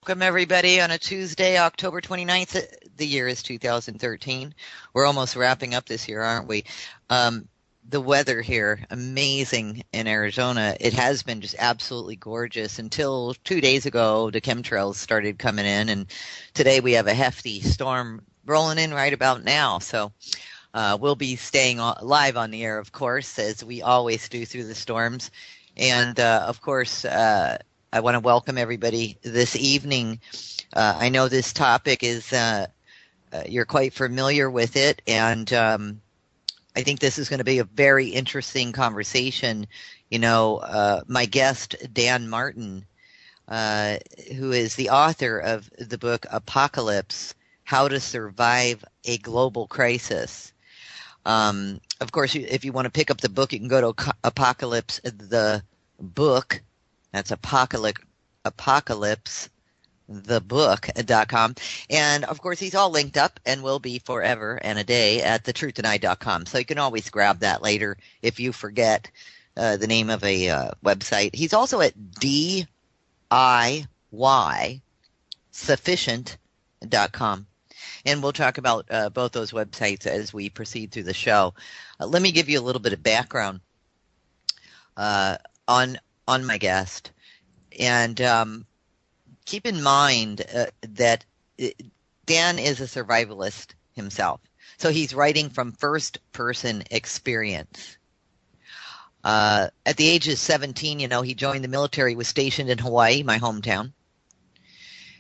Welcome, everybody, on a Tuesday, October 29th. The year is 2013. We're almost wrapping up this year, aren't we? The weather here, amazing in Arizona. It has been just absolutely gorgeous until 2 days ago. The chemtrails started coming in, and today we have a hefty storm rolling in right about now. So we'll be staying live on the air, of course, as we always do through the storms. And, of course, I want to welcome everybody this evening. I know this topic is, you're quite familiar with it, and I think this is going to be a very interesting conversation. You know, my guest, Dan Martin, who is the author of the book Apocalypse, How to Survive a Global Crisis. Of course, if you want to pick up the book, you can go to Apocalypse, the book. That's apocalypsethebook.com. And, of course, he's all linked up and will be forever and a day at thetruthandI.com. So you can always grab that later if you forget the name of a website. He's also at DIYsufficient.com. And we'll talk about both those websites as we proceed through the show. Let me give you a little bit of background on my guest. And keep in mind that Dan is a survivalist himself. So he's writing from first-person experience. At the age of 17, you know, he joined the military, was stationed in Hawaii, my hometown,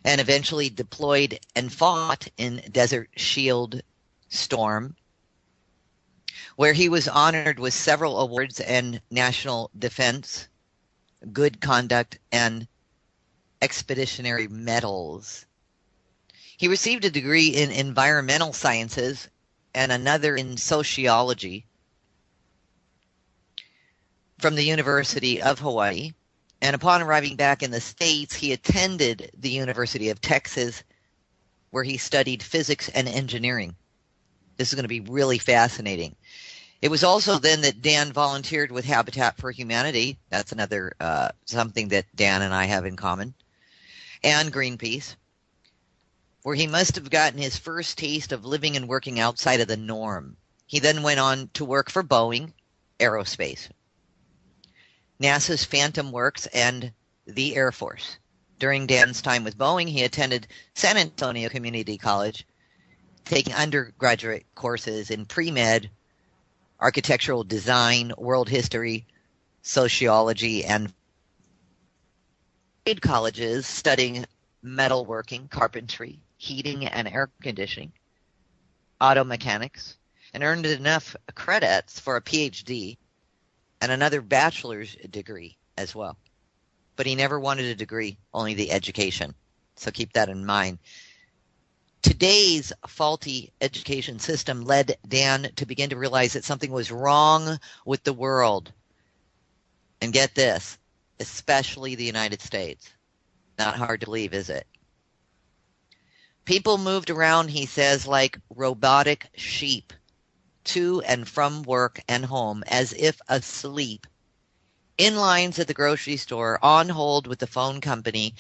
and eventually deployed and fought in Desert Shield Storm, where he was honored with several awards and national defense, good conduct, and expeditionary medals. He received a degree in environmental sciences and another in sociology from the University of Hawaii. And upon arriving back in the States, he attended the University of Texas, where he studied physics and engineering. This is going to be really fascinating. It was also then that Dan volunteered with Habitat for Humanity. That's another something that Dan and I have in common. And Greenpeace, where he must have gotten his first taste of living and working outside of the norm. He then went on to work for Boeing Aerospace, NASA's Phantom Works, and the Air Force. During Dan's time with Boeing, he attended San Antonio Community College, taking undergraduate courses in pre-med, architectural design, world history, sociology, and trade colleges studying metalworking, carpentry, heating and air conditioning, auto mechanics, and earned enough credits for a PhD and another bachelor's degree as well. But he never wanted a degree, only the education. So keep that in mind. Today's faulty education system led Dan to begin to realize that something was wrong with the world. And get this, especially the United States. Not hard to believe, is it? People moved around, he says, like robotic sheep, to and from work and home as if asleep, in lines at the grocery store, on hold with the phone company,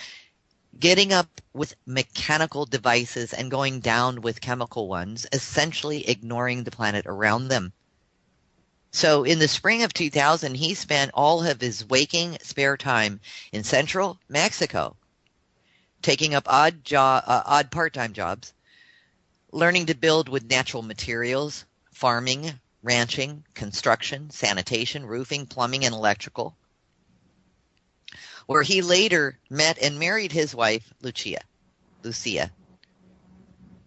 getting up with mechanical devices and going down with chemical ones, essentially ignoring the planet around them. So in the spring of 2000, he spent all of his waking spare time in central Mexico, taking up odd part-time jobs, learning to build with natural materials, farming, ranching, construction, sanitation, roofing, plumbing, and electrical, where he later met and married his wife, Lucia.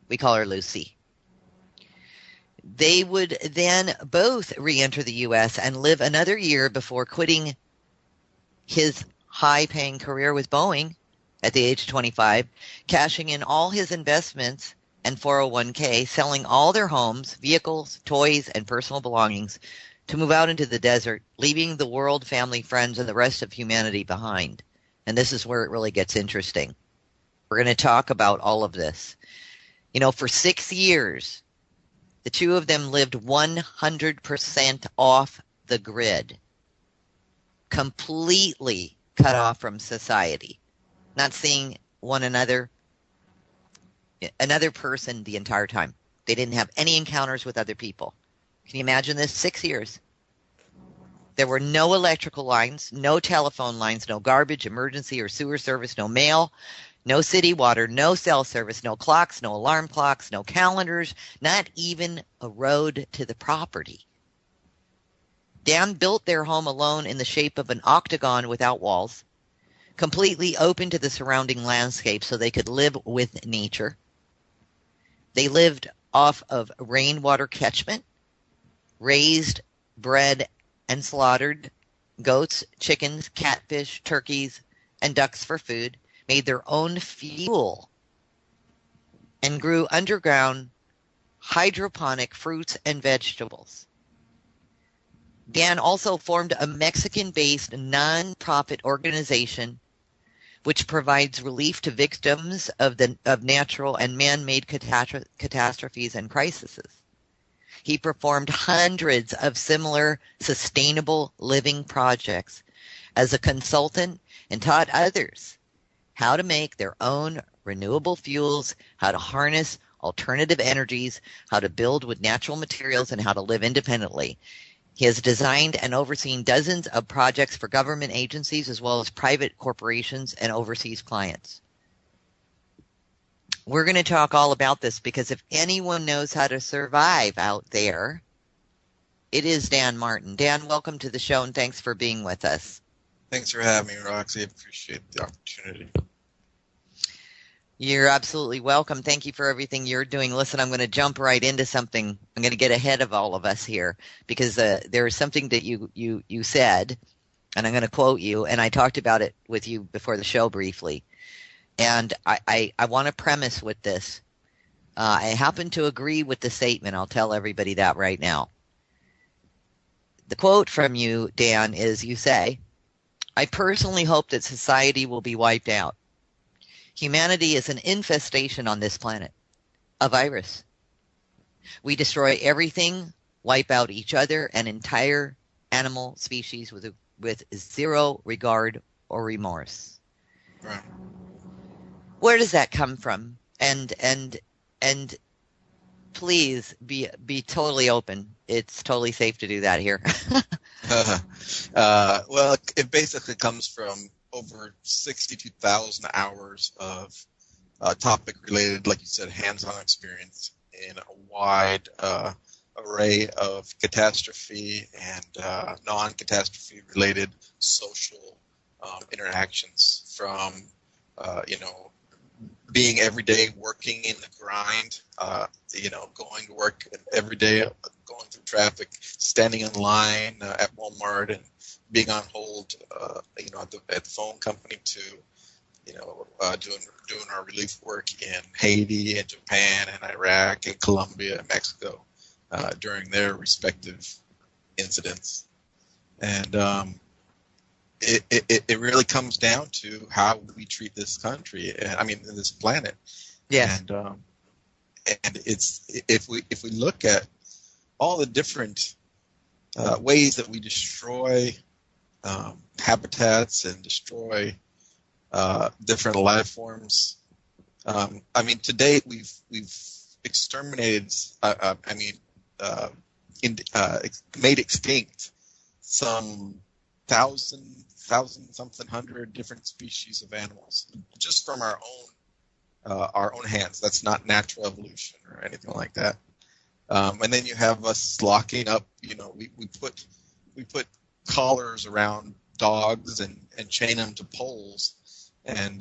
We call her Lucy. They would then both re-enter the U.S. and live another year before quitting his high-paying career with Boeing at the age of 25, cashing in all his investments and 401k, selling all their homes, vehicles, toys, and personal belongings to move out into the desert, leaving the world, family, friends, and the rest of humanity behind. And this is where it really gets interesting. We're going to talk about all of this. You know, for 6 years, the two of them lived 100% off the grid, completely cut off from society, not seeing one another person the entire time. They didn't have any encounters with other people. Can you imagine this? 6 years. There were no electrical lines, no telephone lines, no garbage, emergency or sewer service, no mail, no city water, no cell service, no clocks, no alarm clocks, no calendars, not even a road to the property. Dan built their home alone in the shape of an octagon without walls, completely open to the surrounding landscape so they could live with nature. They lived off of rainwater catchment, raised, bred, and slaughtered goats, chickens, catfish, turkeys, and ducks for food, made their own fuel, and grew underground hydroponic fruits and vegetables. Dan also formed a Mexican-based non-profit organization which provides relief to victims of natural and man-made catastrophes and crises. He performed hundreds of similar sustainable living projects as a consultant and taught others how to make their own renewable fuels, how to harness alternative energies, how to build with natural materials, and how to live independently. He has designed and overseen dozens of projects for government agencies as well as private corporations and overseas clients. We're going to talk all about this because if anyone knows how to survive out there, it is Dan Martin. Dan, welcome to the show and thanks for being with us. Thanks for having me, Roxy. I appreciate the opportunity. You're absolutely welcome. Thank you for everything you're doing. Listen, I'm going to jump right into something. I'm going to get ahead of all of us here because there is something that you said, and I'm going to quote you, and I talked about it with you before the show briefly. And I want to premise with this. I happen to agree with the statement. I'll tell everybody that right now. The quote from you, Dan, is you say, "I personally hope that society will be wiped out. Humanity is an infestation on this planet, a virus. We destroy everything, wipe out each other and entire animal species with zero regard or remorse." Right. Where does that come from? And please be totally open. It's totally safe to do that here. Well, it basically comes from over 62,000 hours of topic-related, like you said, hands-on experience in a wide array of catastrophe and non-catastrophe related social interactions from, being every day working in the grind, going to work every day, going through traffic, standing in line at Walmart and being on hold, at the phone company to, doing our relief work in Haiti and Japan and Iraq and Colombia and Mexico during their respective incidents. And it really comes down to how we treat this country. This planet. Yes. And it's if we look at all the different ways that we destroy habitats and destroy different life forms. To date we've exterminated. Made extinct some something hundred different species of animals just from our own hands. That's not natural evolution or anything like that. And then you have us locking up. We put collars around dogs and chain them to poles. And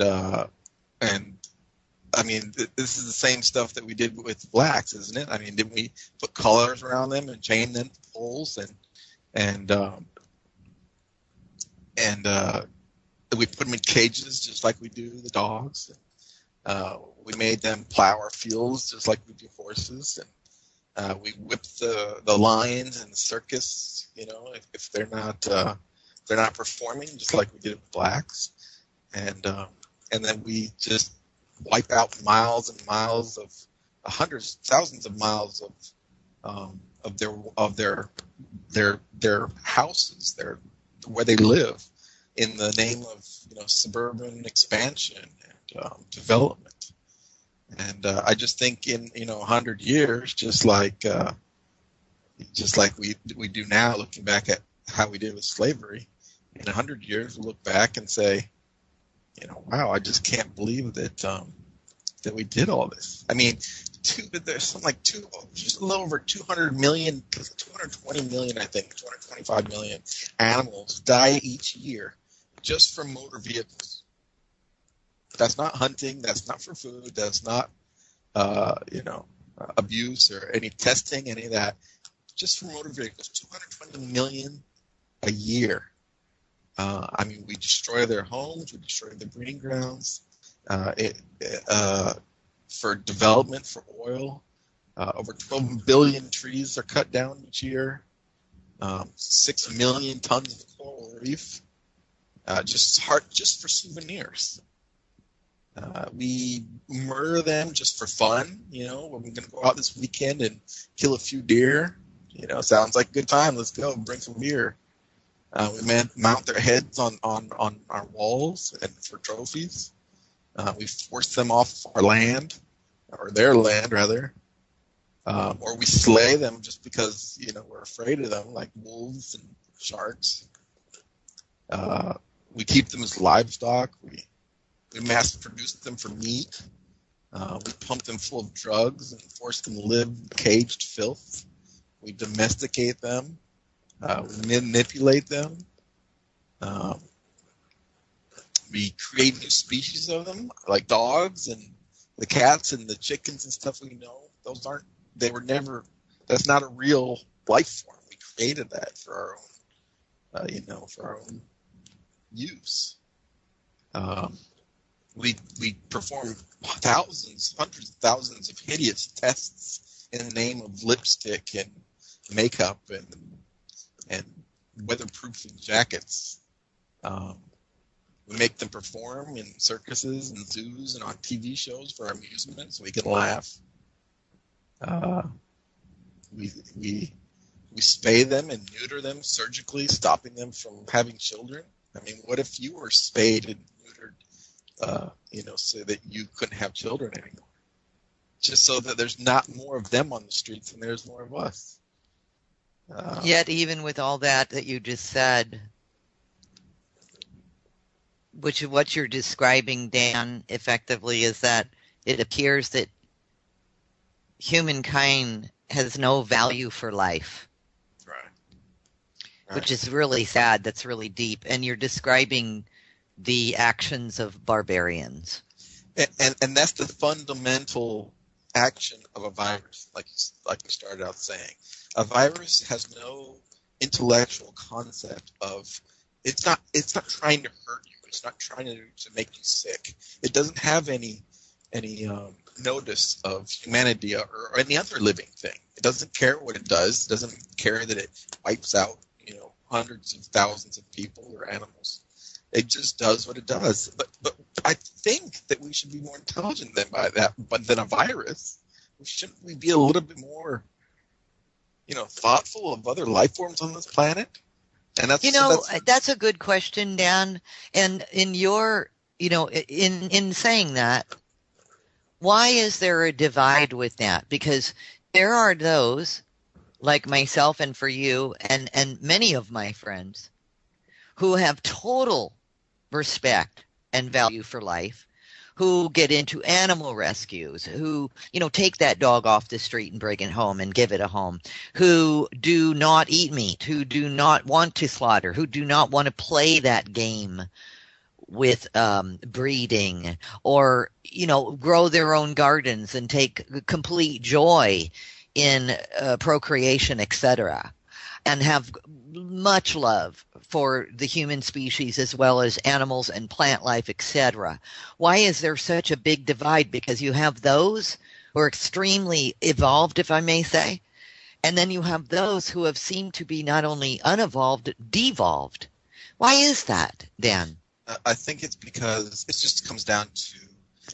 this is the same stuff that we did with blacks, isn't it? Didn't we put collars around them and chain them to poles and we put them in cages just like we do the dogs. We made them plow our fields just like we do horses. And we whip the lions in the circus, if they're not performing, just like we did with blacks. And then we just wipe out miles and miles of hundreds, thousands of miles of their houses, where they live, in the name of suburban expansion development. And I just think in 100 years, just like we do now, looking back at how we did with slavery, in 100 years we'll look back and say, wow, I just can't believe that that we did all this. I mean, there's something like just a little over 200 million, 220 million, I think, 225 million animals die each year just from motor vehicles. That's not hunting. That's not for food. That's not, abuse or any testing, any of that. Just for motor vehicles, 220 million a year. We destroy their homes. We destroy their breeding grounds. For development, for oil, over 12 billion trees are cut down each year. 6 million tons of coral reef, just for souvenirs. We murder them just for fun. When we're going to go out this weekend and kill a few deer, sounds like a good time. Let's go, bring some beer. We mount their heads on our walls and for trophies. We force them off our land, or their land rather, or we slay them just because we're afraid of them, like wolves and sharks. We keep them as livestock. We mass produce them for meat. We pump them full of drugs and force them to live caged filth. We domesticate them. We manipulate them. We create new species of them, like dogs and the cats and the chickens and stuff we know. That's not a real life form. We created that for our own, for our own use. We perform hundreds of thousands of hideous tests in the name of lipstick and makeup and weatherproofing jackets. We make them perform in circuses and zoos and on TV shows for our amusement so we can laugh. We spay them and neuter them surgically, stopping them from having children. What if you were spayed and neutered, so that you couldn't have children anymore? Just so that there's not more of them on the streets and there's more of us. Yet, even with all that you just said, which what you're describing, Dan, effectively is that it appears that humankind has no value for life. Right. Which is really sad. That's really deep. And you're describing the actions of barbarians. And that's the fundamental action of a virus, like you started out saying. A virus has no intellectual concept of it's not trying to hurt you. It's not trying to make you sick. It doesn't have any notice of humanity or any other living thing. It doesn't care what it does. It doesn't care that it wipes out hundreds of thousands of people or animals. It just does what it does. But I think that we should be more intelligent than a virus. Shouldn't we be a little bit more thoughtful of other life forms on this planet? And that's a good question, Dan. And in your, in saying that, why is there a divide with that? Because there are those like myself and for you and many of my friends who have total respect and value for life, who get into animal rescues, who, take that dog off the street and bring it home and give it a home, who do not eat meat, who do not want to slaughter, who do not want to play that game with breeding or, grow their own gardens and take complete joy in procreation, etc., and have much love for the human species as well as animals and plant life, etc. Why is there such a big divide? Because you have those who are extremely evolved, if I may say, and then you have those who have seemed to be not only unevolved, devolved. Why is that, Dan? I think it's because it just comes down to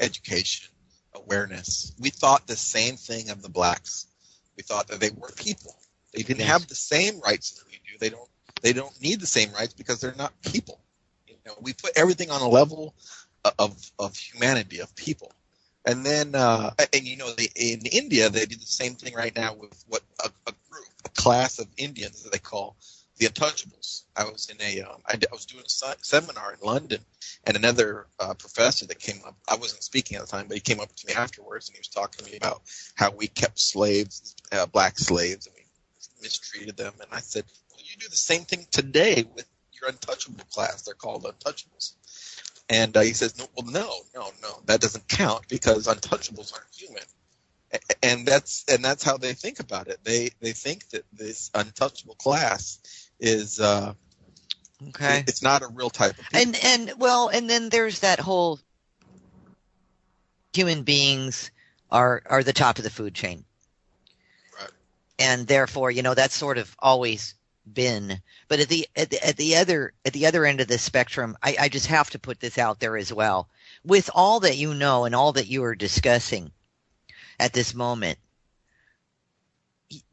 education, awareness. We thought the same thing of the blacks. We thought that they were people. They didn't have the same rights as we do. They don't need the same rights because they're not people. We put everything on a level of humanity, of people. And then, in India, they do the same thing right now with what a group, a class of Indians that they call the Untouchables. I was in I was doing a seminar in London, and another professor that came up. I wasn't speaking at the time, but he came up to me afterwards, and he was talking to me about how we kept slaves, black slaves, and we mistreated them. And I said, well, you do the same thing today with your untouchable class. They're called Untouchables. And he says, no, that doesn't count because untouchables aren't human. And that's how they think about it. They think that this untouchable class is okay. It's not a real type of people. And then there's that whole human beings are the top of the food chain. Right. And therefore, that's sort of always been, but at the other end of the spectrum, I just have to put this out there as well. With all that you know and all that you are discussing at this moment,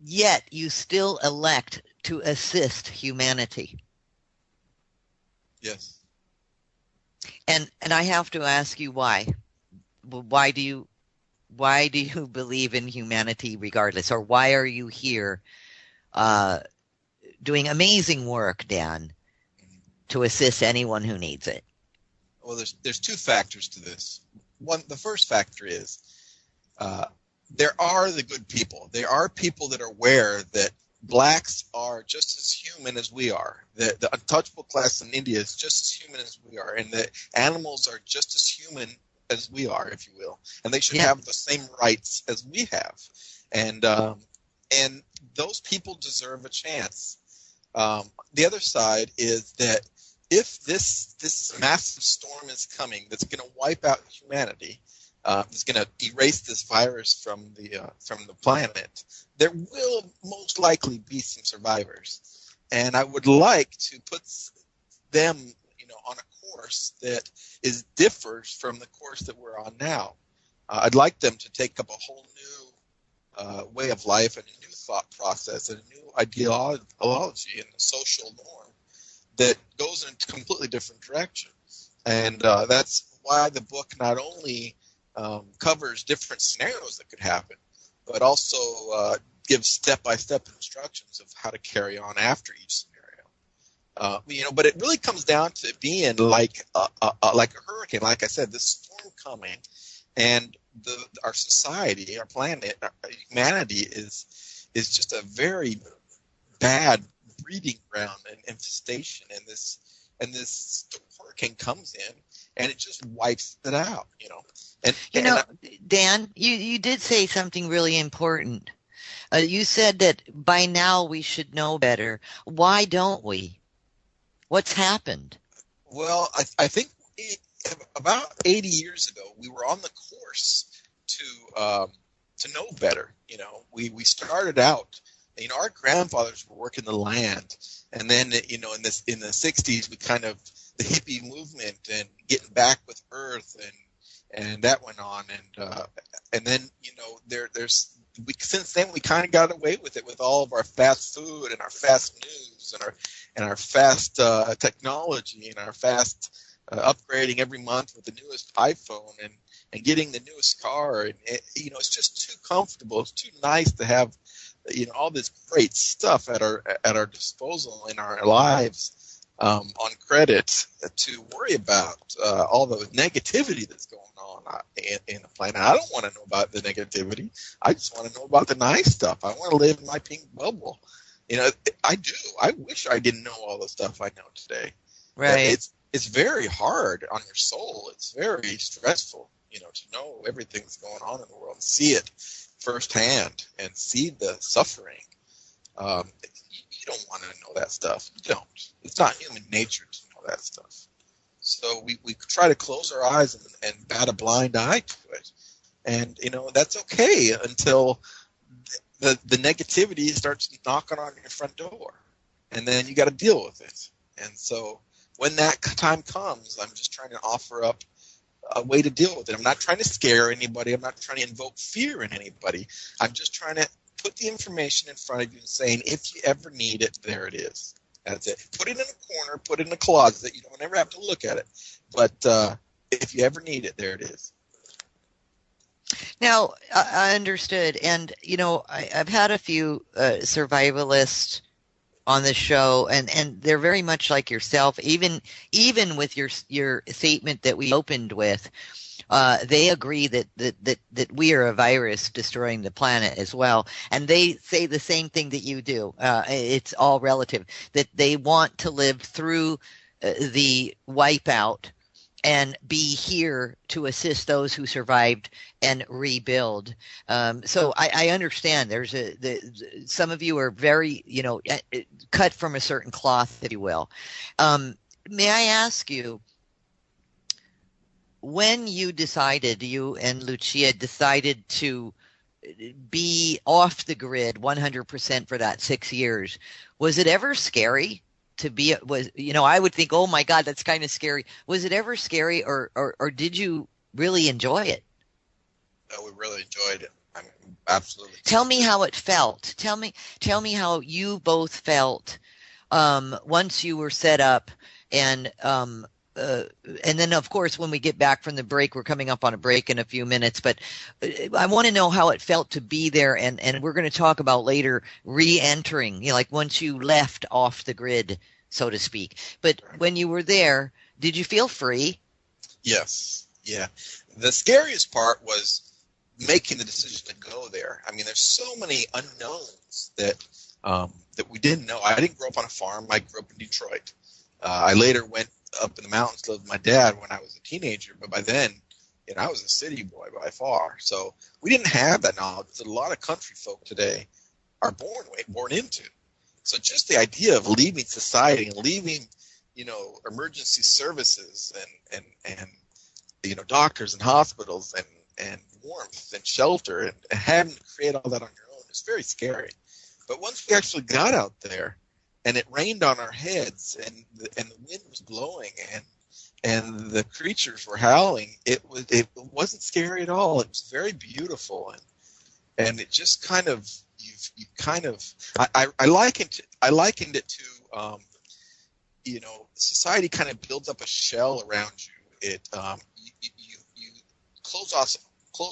yet you still elect to assist humanity. Yes. And I have to ask you why. Why do you believe in humanity regardless, or why are you here doing amazing work, Dan, to assist anyone who needs it? Well, there's two factors to this. One, the first factor is there are the good people. There are people that are aware that blacks are just as human as we are. The untouchable class in India is just as human as we are, and the animals are just as human as we are, if you will, and they should have the same rights as we have. And those people deserve a chance. The other side is that if this massive storm is coming that's going to wipe out humanity, it's going to erase this virus from the planet, there will most likely be some survivors. And I would like to put them, on a course that differs from the course that we're on now. I'd like them to take up a whole new way of life and a new thought process and a new ideology and a social norm that goes in a completely different direction. And that's why the book not only covers different scenarios that could happen, but also gives step-by-step instructions of how to carry on after each scenario. But it really comes down to being like a hurricane. Like I said, this storm coming, and our society, our planet, our humanity is just a very bad breeding ground and infestation. And this hurricane comes in, and it just wipes it out. Dan, you did say something really important. You said that by now we should know better. Why don't we? What's happened? Well, I think about 80 years ago, we were on the course to know better. We started out. Our grandfathers were working the land, and then in the 60s, we kind of the hippie movement and getting back with Earth, and that went on, and then since then we kind of got away with it with all of our fast food and our fast news and our fast technology and our fast upgrading every month with the newest iPhone and getting the newest car, and it's just too comfortable. It's too nice to have all this great stuff at our disposal in our lives on credit to worry about all the negativity that's going on in the planet. I don't want to know about the negativity. I just want to know about the nice stuff. I want to live in my pink bubble. I do. I wish I didn't know all the stuff I know today. Right. It's very hard on your soul. It's very stressful, to know everything's going on in the world and see it firsthand and see the suffering. You don't want to know that stuff. You don't. It's not human nature to know that stuff. So we try to close our eyes and bat a blind eye to it. And, that's okay until the negativity starts knocking on your front door. And then you got to deal with it. And so when that time comes, I'm just trying to offer up a way to deal with it. I'm not trying to scare anybody. I'm not trying to invoke fear in anybody. I'm just trying to put the information in front of you and saying, if you ever need it, there it is. That's it. Put it in a corner, put it in a closet. You don't ever have to look at it. But if you ever need it, there it is. Now, I understood. And, I've had a few survivalists on the show, and they're very much like yourself. Even with your statement that we opened with, they agree that we are a virus destroying the planet as well, and they say the same thing that you do. It's all relative. That they want to live through the wipeout and be here to assist those who survived and rebuild. So I understand. Some of you are very, cut from a certain cloth, if you will. May I ask you, when you and Lucia decided to be off the grid 100% for that 6 years, was it ever scary? I would think, oh my God, that's kind of scary. Was it ever scary, or did you really enjoy it? No, we really enjoyed it. I mean, absolutely. Tell me how it felt. Tell me how you both felt once you were set up, and then of course when we get back from the break, we're coming up on a break in a few minutes, but I want to know how it felt to be there, and we're going to talk about later re-entering, like once you left off the grid, so to speak. But when you were there, did you feel free? Yes. Yeah. The scariest part was making the decision to go there. I mean, there's so many unknowns that we didn't know. I didn't grow up on a farm. I grew up in Detroit. I later went up in the mountains to live with my dad when I was a teenager, but by then, I was a city boy by far. So we didn't have that knowledge that a lot of country folk today are born into. So just the idea of leaving society and leaving, emergency services and doctors and hospitals and warmth and shelter and having to create all that on your own is very scary. But once we actually got out there, and it rained on our heads, and the wind was blowing, and the creatures were howling, it wasn't scary at all. It was very beautiful, and it just kind of I likened it to society kind of builds up a shell around you. It you close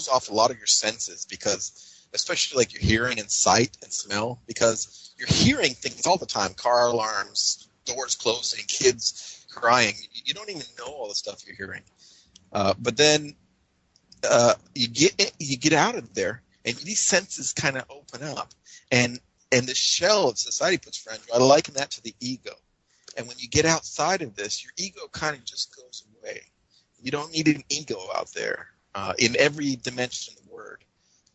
off a lot of your senses, because especially like your hearing and sight and smell, because you're hearing things all the time: car alarms, doors closing, kids crying. You don't even know all the stuff you're hearing. But then you get out of there, and these senses kind of open up, and the shell of society puts around you, I liken that to the ego. And when you get outside of this, your ego kind of just goes away. You don't need an ego out there in every dimension of the word,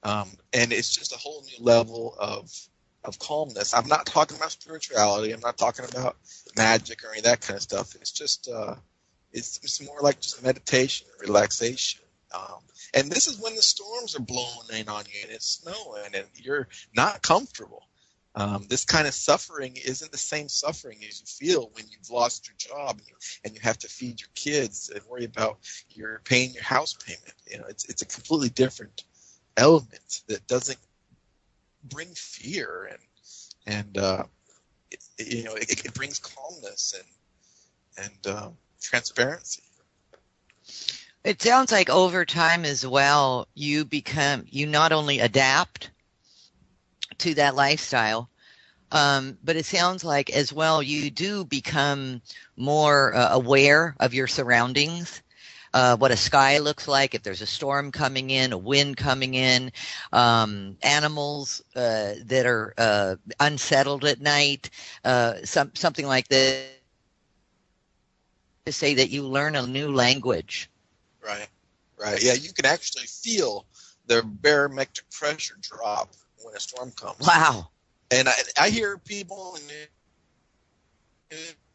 and it's just a whole new level of calmness. I'm not talking about spirituality. I'm not talking about magic or any of that kind of stuff. It's just it's more like just meditation, relaxation. And this is when the storms are blowing in on you and it's snowing and you're not comfortable. This kind of suffering isn't the same suffering as you feel when you've lost your job and you have to feed your kids and worry about paying your house payment. It's a completely different element that doesn't bring fear, and it brings calmness and transparency. It sounds like over time as well, you not only adapt to that lifestyle, but it sounds like as well you do become more aware of your surroundings. What a sky looks like, if there's a storm coming in, a wind coming in, animals that are unsettled at night, something like this, to say that you learn a new language. Right. Yeah, you can actually feel the barometric pressure drop when a storm comes. Wow. And I hear people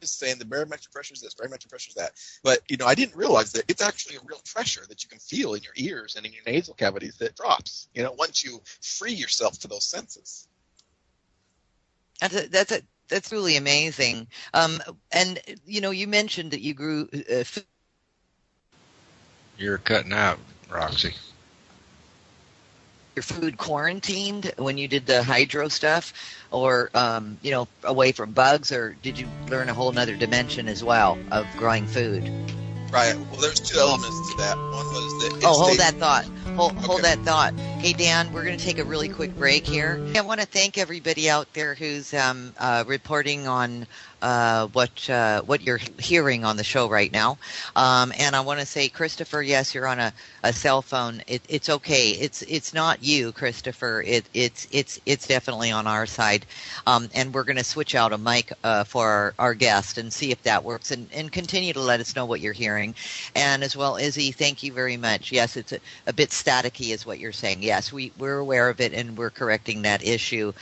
saying the barometric pressure is this, barometric pressure is that. But, I didn't realize that it's actually a real pressure that you can feel in your ears and in your nasal cavities that drops, once you free yourself to those senses. That's really amazing. And, you mentioned that you grew food. You're cutting out, Roxy. Your food quarantined when you did the hydro stuff, or away from bugs, or did you learn a whole nother dimension as well of growing food? Right. Well, there's two elements to that. One was the Oh, hold in-state. that thought. Hold Okay. that thought. Hey, Dan, we're going to take a really quick break here. I want to thank everybody out there who's reporting on what you're hearing on the show right now. And I want to say, Christopher, yes, you're on a cell phone. It's okay. It's not you, Christopher. It's definitely on our side. And we're going to switch out a mic for our guest and see if that works, and continue to let us know what you're hearing. And as well, Izzy, thank you very much. Yes, it's a bit staticky is what you're saying. Yes, we're aware of it, and we're correcting that issue.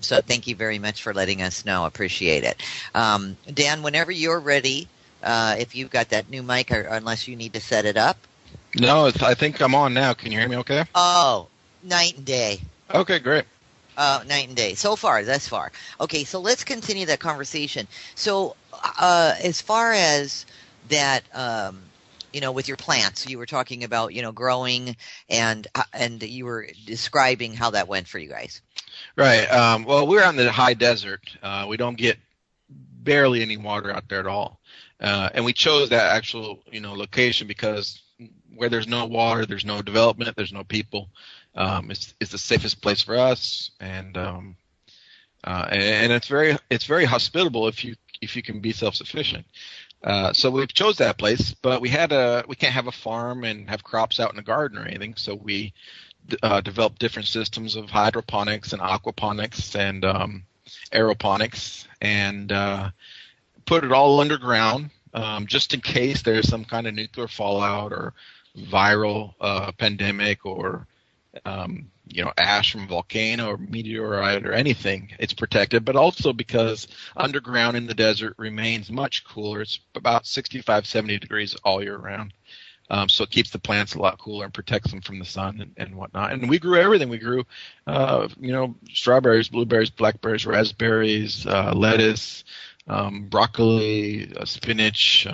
So thank you very much for letting us know. Appreciate it. Dan, whenever you're ready, if you've got that new mic, or unless you need to set it up. No, I think I'm on now. Can you hear me okay? Oh, night and day. Okay, great. Night and day. So far, thus far. Okay, so let's continue that conversation. So as far as that, with your plants, you were talking about, growing, and you were describing how that went for you guys. Right. Well, we're on the high desert. We don't get barely any water out there at all. And we chose that actual, location because where there's no water, there's no development, there's no people. It's the safest place for us, and it's very hospitable if you can be self-sufficient. So we chose that place, but we can't have a farm and have crops out in the garden or anything. So we developed different systems of hydroponics and aquaponics and aeroponics, and put it all underground, just in case there's some kind of nuclear fallout or viral pandemic or ash from a volcano or meteorite or anything. It's protected, but also because underground in the desert remains much cooler. It's about 65, 70 degrees all year round. So it keeps the plants a lot cooler and protects them from the sun and whatnot. And we grew everything. We grew, strawberries, blueberries, blackberries, raspberries, lettuce, broccoli, spinach,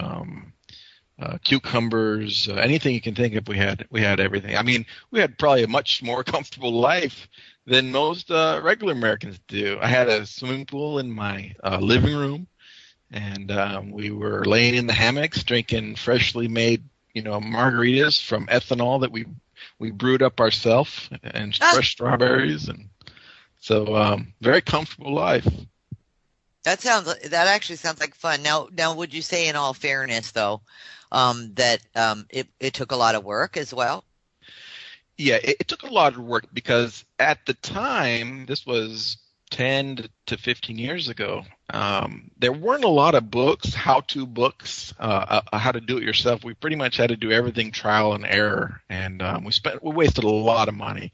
cucumbers, anything you can think of. We had everything. I mean, we had probably a much more comfortable life than most regular Americans do. I had a swimming pool in my living room, and we were laying in the hammocks drinking freshly made margaritas from ethanol that we brewed up ourselves, and fresh strawberries, and so very comfortable life. That actually sounds like fun. Now, would you say, in all fairness, though, that it took a lot of work as well? Yeah, it took a lot of work because at the time, this was 10 to 15 years ago, there weren't a lot of books, how-to books, how to do it yourself. We pretty much had to do everything trial and error, and we wasted a lot of money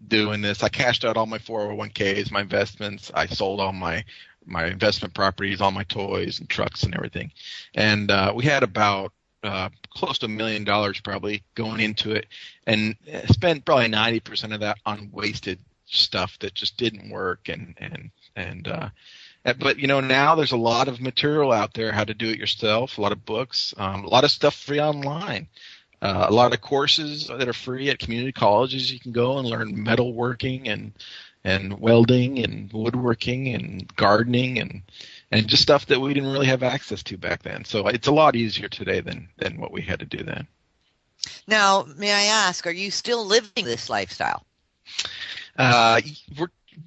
doing this. I cashed out all my 401ks, my investments. I sold all my investment properties, all my toys and trucks and everything. And we had about close to $1 million probably going into it, and spent probably 90% of that on wasted stuff that just didn't work. But now there's a lot of material out there how to do it yourself, a lot of books, a lot of stuff free online. A lot of courses that are free at community colleges. You can go and learn metalworking and welding and woodworking and gardening and just stuff that we didn't really have access to back then. So it's a lot easier today than what we had to do then. Now, may I ask, are you still living this lifestyle?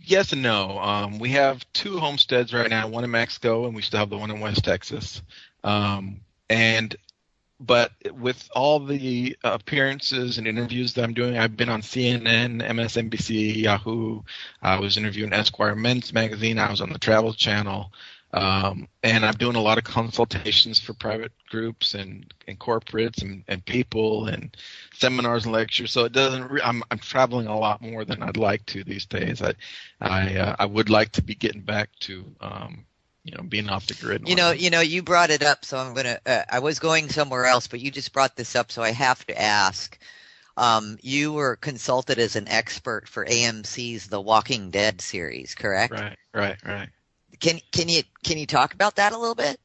Yes and no. We have two homesteads right now, one in Mexico, and we still have the one in West Texas. But with all the appearances and interviews that I'm doing, I've been on CNN, MSNBC, Yahoo. I was interviewing Esquire Men's Magazine. I was on the Travel Channel. And I'm doing a lot of consultations for private groups and corporates and people and seminars and lectures. So I'm traveling a lot more than I'd like to these days. I would like to be getting back to being off the grid. You brought it up, so I'm gonna. I was going somewhere else, but you just brought this up, so I have to ask. You were consulted as an expert for AMC's The Walking Dead series, correct? Right. Can you talk about that a little bit?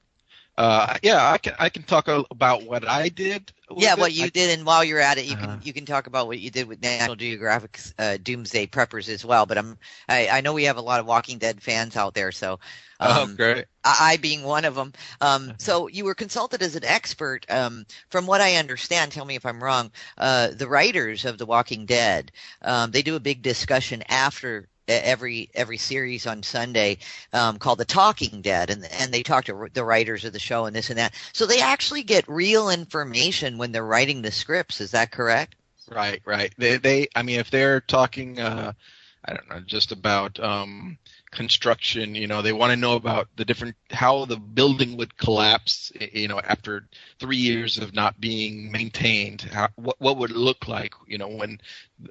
Yeah, I can talk about what I did. Yeah, with what it. you did, and while you're at it, Uh-huh. you can talk about what you did with National Geographic's Doomsday Preppers as well. But I know we have a lot of Walking Dead fans out there, so Oh, um, great. I being one of them. Uh-huh. So you were consulted as an expert. From what I understand, tell me if I'm wrong. The writers of The Walking Dead, they do a big discussion after every series on Sunday called The Talking Dead, and they talk to the writers of the show and this and that. So they actually get real information when they're writing the scripts. Is that correct? Right, right. They I mean, if they're talking, I don't know, just about construction, they want to know about the different, how the building would collapse, after 3 years of not being maintained. What would it look like,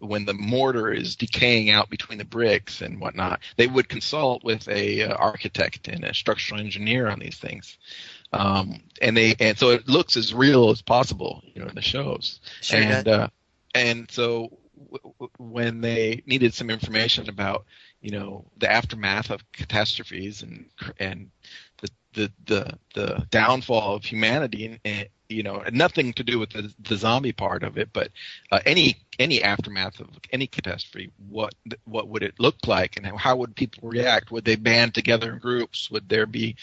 when the mortar is decaying out between the bricks and whatnot. They would consult with a architect and a structural engineer on these things. And so it looks as real as possible, in the shows. Sure does. And so when they needed some information about, the aftermath of catastrophes and the downfall of humanity, and nothing to do with the zombie part of it, but any aftermath of any catastrophe, what would it look like, and how would people react? Would they band together in groups? Would there be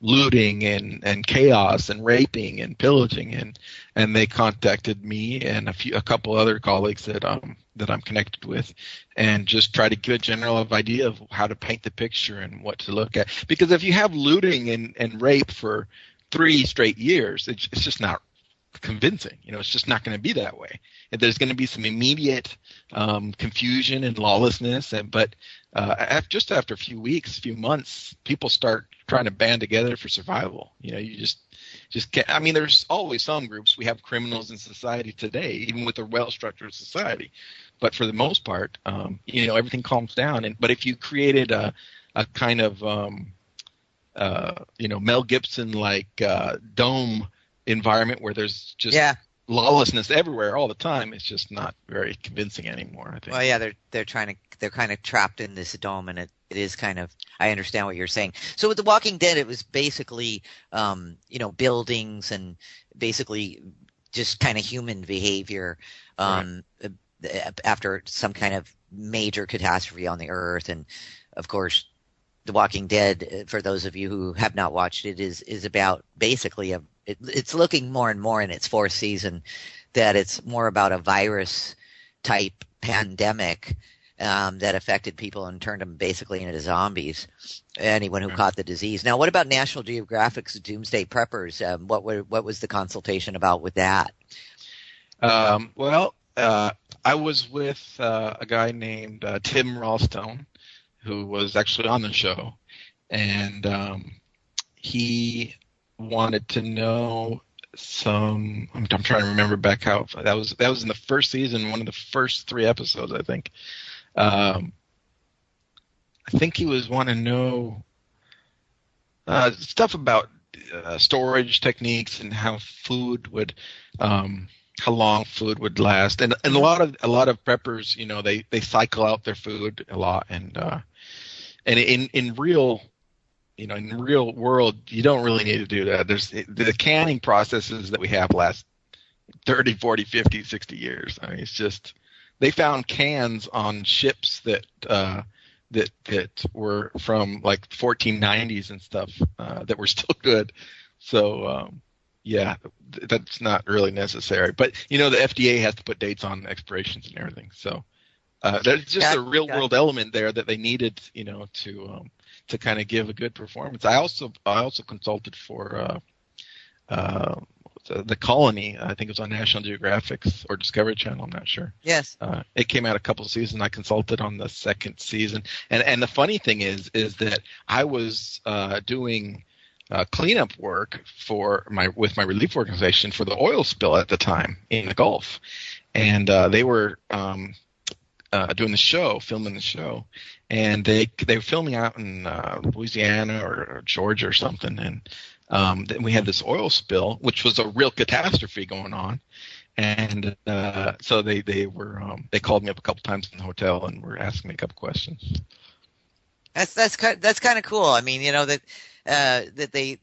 looting and chaos and raping and pillaging? And they contacted me and a couple other colleagues that I'm connected with, and just try to give a general idea of how to paint the picture and what to look at. Because if you have looting and rape for 3 straight years, it's just not convincing. It's just not going to be that way. And there's going to be some immediate confusion and lawlessness, but just after a few weeks, few months, people start trying to band together for survival. You just can't. I mean, there's always some groups. We have criminals in society today, even with a well-structured society. But for the most part, everything calms down. But if you created a kind of Mel Gibson like dome environment where there's just lawlessness everywhere all the time, it's just not very convincing anymore, I think. Well, yeah, they're kind of trapped in this dome, and it is kind of, I understand what you're saying. So with The Walking Dead, it was basically buildings and basically just kind of human behavior after some kind of major catastrophe on the earth. And of course, The Walking Dead, for those of you who have not watched it, is about basically it's looking more and more in its 4th season that it's more about a virus type pandemic that affected people and turned them basically into zombies. Anyone who caught the disease. Now, what about National Geographic's Doomsday Preppers? What was the consultation about with that? I was with a guy named Tim Ralstone, who was actually on the show, and he wanted to know some. I'm trying to remember back how that was in the 1st season, one of the first 3 episodes, I think. I think he was wanting to know stuff about storage techniques and how food would, how long food would last, and a lot of preppers, they cycle out their food a lot, and in real. In the real world, you don't really need to do that. There's the canning processes that we have last 30, 40, 50, 60 years. I mean, it's just, they found cans on ships that were from like 1490s and stuff that were still good. So, that's not really necessary. But, the FDA has to put dates on expirations and everything. So there's just a real world element there that they needed, to kind of give a good performance. I also consulted for the Colony. I think it was on National Geographic's or Discovery Channel. I'm not sure. Yes. It came out a couple of seasons. I consulted on the 2nd season, and the funny thing is that I was doing cleanup work with my relief organization for the oil spill at the time in the Gulf, and they were doing the show, filming the show, and they were filming out in Louisiana or Georgia or something, and then we had this oil spill, which was a real catastrophe going on, and so they called me up a couple times in the hotel and were asking me a couple questions. That's kind of cool. I mean, that they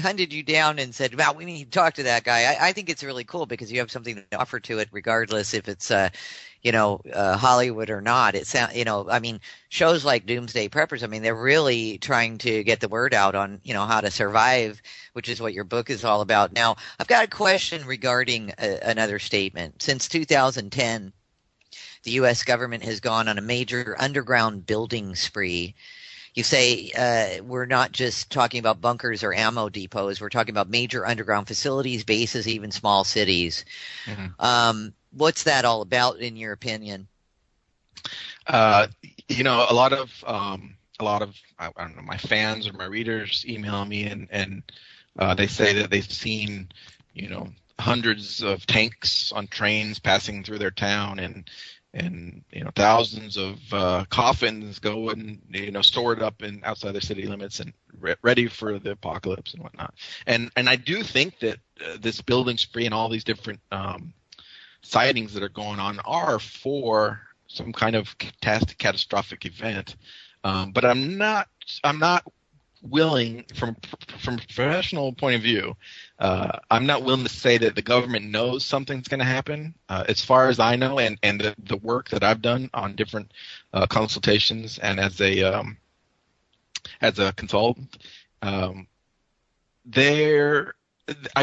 hunted you down and said, "Wow, we need to talk to that guy." I think it's really cool because you have something to offer to it, regardless if it's Hollywood or not. It sound I mean, shows like Doomsday Preppers. I mean, they're really trying to get the word out on how to survive, which is what your book is all about. Now, I've got a question regarding another statement. Since 2010, the U.S. government has gone on a major underground building spree. You say we're not just talking about bunkers or ammo depots. We're talking about major underground facilities, bases, even small cities. Mm-hmm. What's that all about, in your opinion? A lot of I don't know, my fans or my readers email me and they say that they've seen hundreds of tanks on trains passing through their town and thousands of coffins going stored up outside the city limits and ready for the apocalypse and whatnot. And I do think that this building spree and all these different sightings that are going on are for some kind of catastrophic event. But I'm not willing, from a professional point of view, I'm not willing to say that the government knows something's going to happen. As far as I know, and the work that I've done on different consultations and as a consultant, I've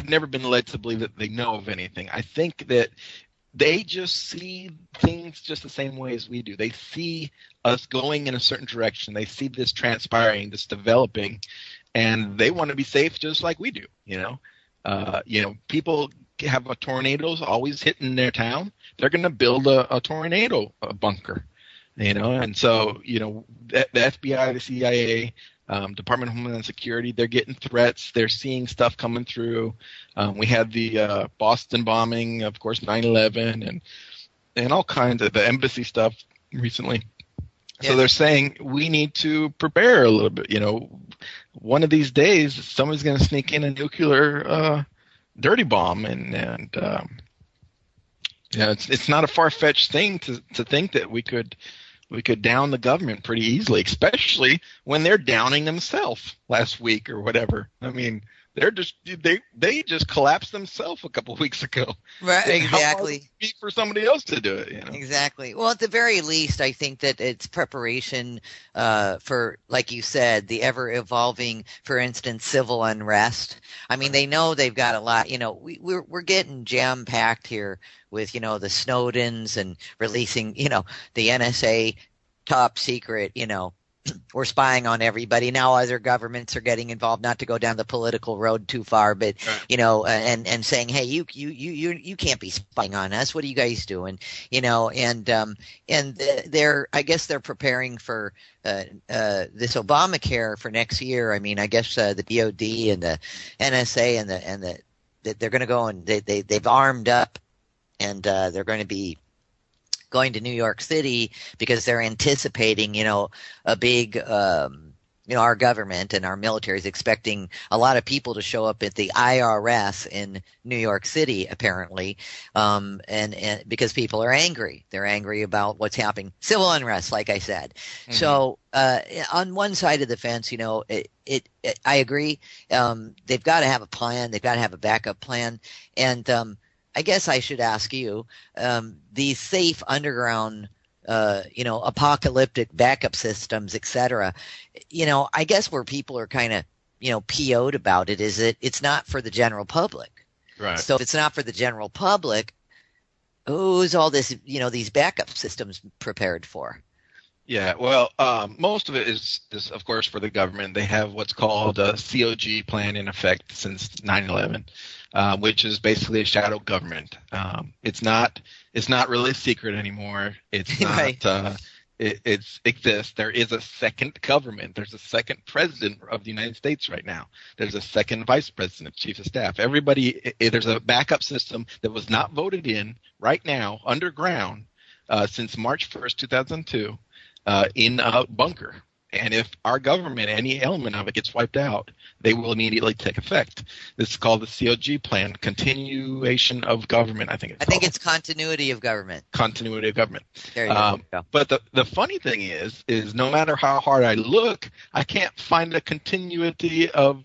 never been led to believe that they know of anything. I think that they just see things just the same way as we do. They see us going in a certain direction. They see this transpiring, this developing, and they want to be safe just like we do. People have tornadoes always hitting their town. They're going to build a tornado bunker, and so the FBI, the CIA, Department of Homeland Security, they're getting threats. They're seeing stuff coming through. We had the Boston bombing, of course, 9/11, and all kinds of the embassy stuff recently. Yeah. So they're saying we need to prepare a little bit. One of these days, somebody's going to sneak in a nuclear dirty bomb, and it's not a far-fetched thing to think that we could down the government pretty easily, especially when they're downing themselves last week or whatever. I mean, they just collapsed themselves a couple of weeks ago. Right, exactly. How hard would it be for somebody else to do it? Exactly. Well, at the very least, I think that it's preparation for, like you said, the ever-evolving, for instance, civil unrest. I mean, they know they've got a lot. We're getting jam-packed here with, the Snowdens and releasing, the NSA top secret, we're spying on everybody. Now other governments are getting involved, not to go down the political road too far, but, and saying, hey, you can't be spying on us. What are you guys doing? I guess they're preparing for this Obamacare for next year. I mean, I guess the DOD and the NSA and they're going to go and they've armed up. And they're going to be going to New York City because they're anticipating, a big, our government and our military is expecting a lot of people to show up at the IRS in New York City, apparently, and because people are angry. They're angry about what's happening. Civil unrest, like I said. Mm-hmm. So on one side of the fence, I agree. They've got to have a plan. They've got to have a backup plan. And I guess I should ask you, these safe underground, apocalyptic backup systems, et cetera, I guess where people are kind of, PO'd about it is it's not for the general public. Right. So if it's not for the general public, who's all this, these backup systems prepared for? Yeah, well, most of it is, of course, for the government. They have what's called a COG plan in effect since 9/11. Which is basically a shadow government. It's not really secret anymore. It's not. Right. It exists. There is a second government. There's a second president of the United States right now. There's a second vice president, chief of staff. Everybody. There's a backup system that was not voted in right now underground since March 1st, 2002, in a bunker. And if our government, any element of it, gets wiped out, they will immediately take effect. This is called the COG plan, continuation of government, I think it's called. it's continuity of government. Continuity of government. There you go. But the funny thing is no matter how hard I look, I can't find a continuity of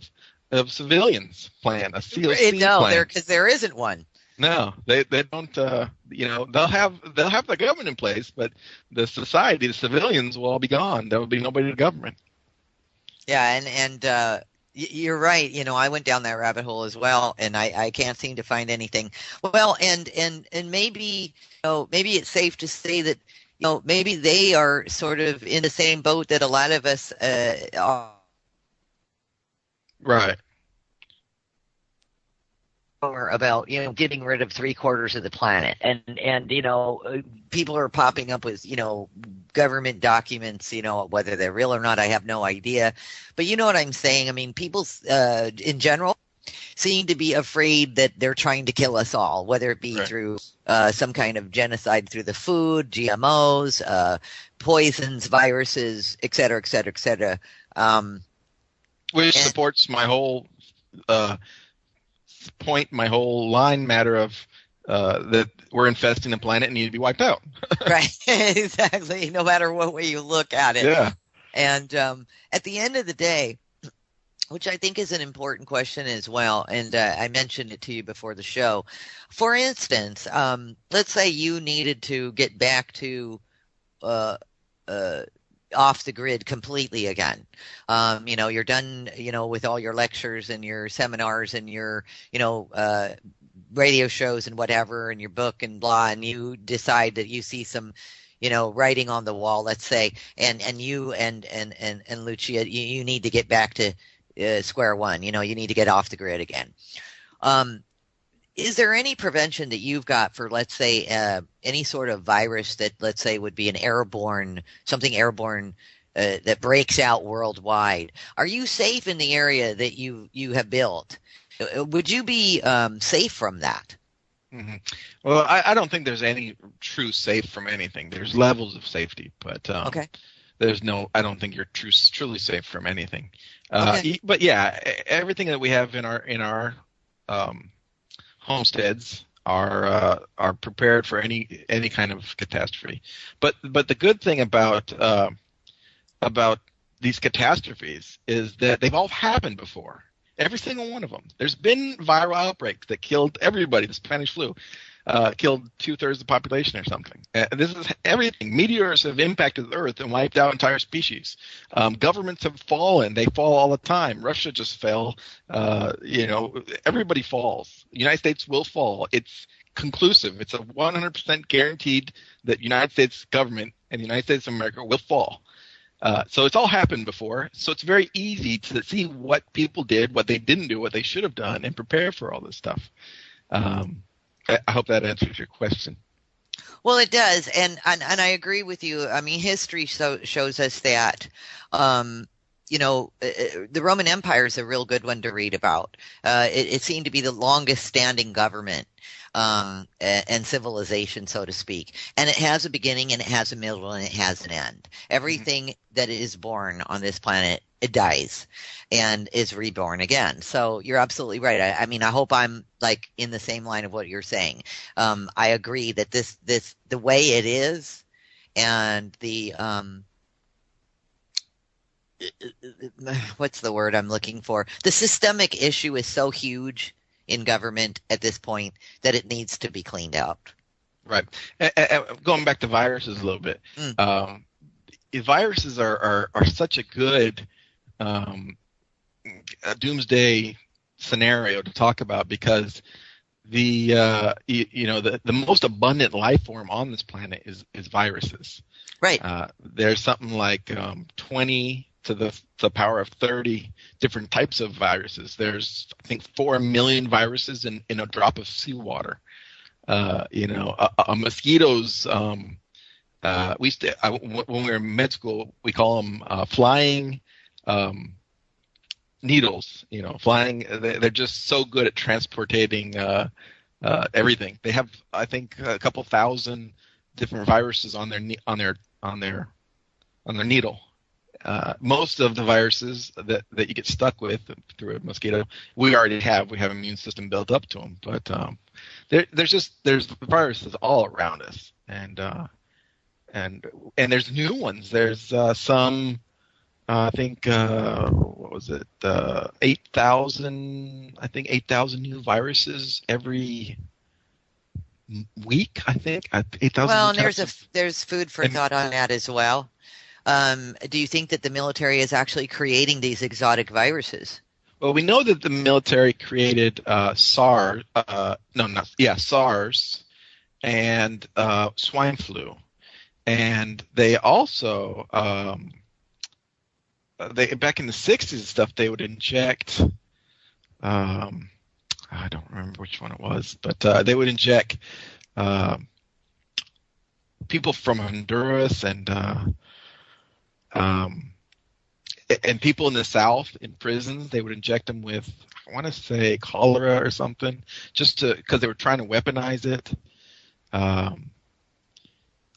civilians plan, a COC plan. Because there isn't one. No, they don't. They'll have the government in place, but the society, the civilians, will all be gone. There will be nobody to government. Yeah, and you're right. I went down that rabbit hole as well, and I can't seem to find anything. Well, and maybe maybe it's safe to say that maybe they are sort of in the same boat that a lot of us are. Right. About getting rid of 3/4 of the planet, and people are popping up with government documents, whether they're real or not, I have no idea, but you know what I'm saying. I mean, people in general seem to be afraid that they're trying to kill us all, whether it be through some kind of genocide through the food, GMOs, poisons, viruses, et cetera, et cetera, et cetera. Which supports my whole point, my whole line matter of that we're infesting the planet and need to be wiped out. Right, exactly. No matter what way you look at it. Yeah. And at the end of the day, which I think is an important question as well, and I mentioned it to you before the show. For instance, let's say you needed to get back to off the grid completely again. You're done, with all your lectures and your seminars and your, radio shows and whatever, and your book and blah, and you decide that you see some, writing on the wall, let's say, and you and Lucia, you need to get back to square one. You need to get off the grid again. Is there any prevention that you've got for, let's say, any sort of virus that, let's say, would be something airborne that breaks out worldwide? Are you safe in the area that you have built? Would you be safe from that? Mm-hmm. Well, I don't think there's any true safe from anything. There's levels of safety, but okay. I don't think you're truly safe from anything. Okay. But yeah, everything that we have in our homesteads are prepared for any kind of catastrophe. But the good thing about these catastrophes is that they've all happened before. Every single one of them. There's been viral outbreaks that killed everybody. The Spanish flu killed 2/3 of the population or something. This is everything. Meteors have impacted the Earth and wiped out entire species. Governments have fallen. They fall all the time. Russia just fell. Everybody falls. The United States will fall. It's conclusive. It's a 100% guaranteed that United States government and the United States of America will fall. So it's all happened before. So it's very easy to see what people did, what they didn't do, what they should have done, and prepare for all this stuff. I hope that answers your question. Well, it does, and I agree with you. I mean, history shows us that, the Roman Empire is a real good one to read about. It seemed to be the longest standing government and civilization, so to speak. And it has a beginning, and it has a middle, and it has an end. Everything that is born on this planet, it dies and is reborn again. So you're absolutely right. I mean, I hope I'm like in the same line of what you're saying. I agree that this the way it is, and the what's the word I'm looking for? The systemic issue is so huge in government at this point that it needs to be cleaned out. Right. Going back to viruses a little bit, viruses are such a good doomsday scenario to talk about, because the most abundant life form on this planet is viruses. Right. There's something like 20 to the power of 30 different types of viruses. There's, I think, 4 million viruses in a drop of seawater. Mosquitoes. When we were in med school, we call them flying needles. Flying. They're just so good at transporting everything. They have, I think, a couple thousand different viruses on their needle. most of the viruses that you get stuck with through a mosquito, we already have. We have an immune system built up to them. But there's viruses all around us, and there's new ones. There's some. I think what was it? 8,000. I think 8,000 new viruses every week. I think 8,000. Well, and there's food for thought on that as well. Do you think that the military is actually creating these exotic viruses? Well, we know that the military created SARS and swine flu, and they also back in the 60s and stuff, they would inject. I don't remember which one it was, but they would inject people from Honduras and people in the South in prisons. They would inject them with, I want to say, cholera or something, just because they were trying to weaponize it.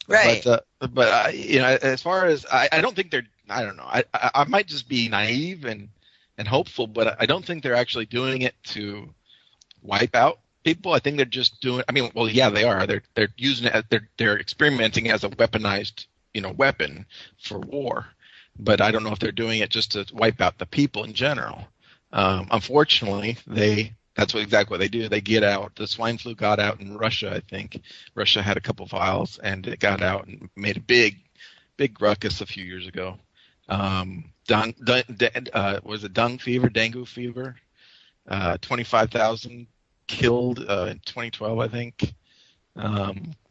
Right. But as far as I don't think they're. I don't know. I might just be naive and hopeful, but I don't think they're actually doing it to wipe out people. I think they're just doing. I mean, well, yeah, they are. They're using it. They're experimenting as a weaponized, weapon for war. But I don't know if they're doing it just to wipe out the people in general. Unfortunately, that's exactly what they do. They get out. The swine flu got out in Russia. I think Russia had a couple vials, and it got out and made a big ruckus a few years ago. Was it dengue fever? 25,000 killed in 2012, I think.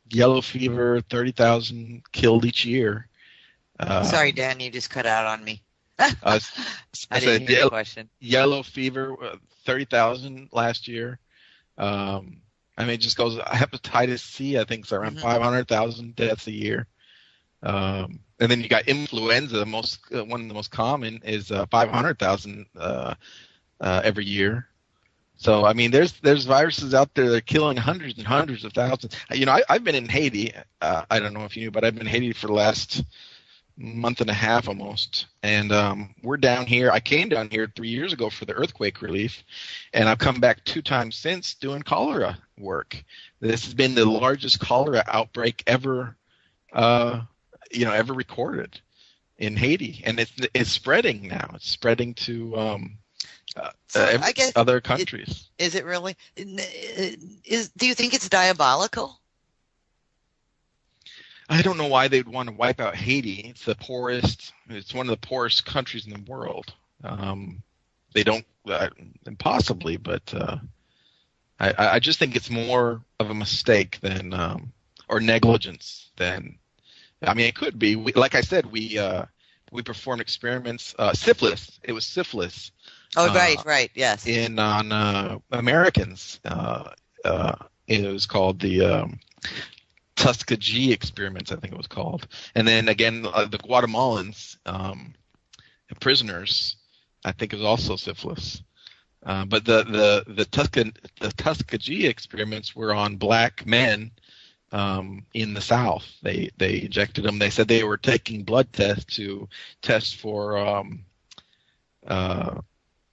Yellow fever, 30,000 killed each year. Sorry, Dan, you just cut out on me. I didn't hear the question. Yellow fever, 30,000 last year. It just goes. Hepatitis C, I think, is around 500,000 deaths a year. And then you got influenza. One of the most common is 500,000 every year. So I mean, there's viruses out there that are killing hundreds and hundreds of thousands. I've been in Haiti. I don't know if you knew, but I've been in Haiti for the last month and a half almost. And we're down here. I came down here 3 years ago for the earthquake relief, and I've come back 2 times since doing cholera work. This has been the largest cholera outbreak ever recorded in Haiti, and it's spreading now. It's spreading to I guess other countries. Is it really? Do you think it's diabolical? I don't know why they'd want to wipe out Haiti. It's the poorest. It's one of the poorest countries in the world. They don't, impossibly, but I just think it's more of a mistake than or negligence than. I mean, it could be. Like I said, we performed experiments. Syphilis. It was syphilis. Oh, right, yes. On Americans. It was called the Tuskegee experiments, I think it was called. And then again, the Guatemalans prisoners, I think it was also syphilis. But the Tuskegee experiments were on black men in the South. They injected them. They said they were taking blood tests to test for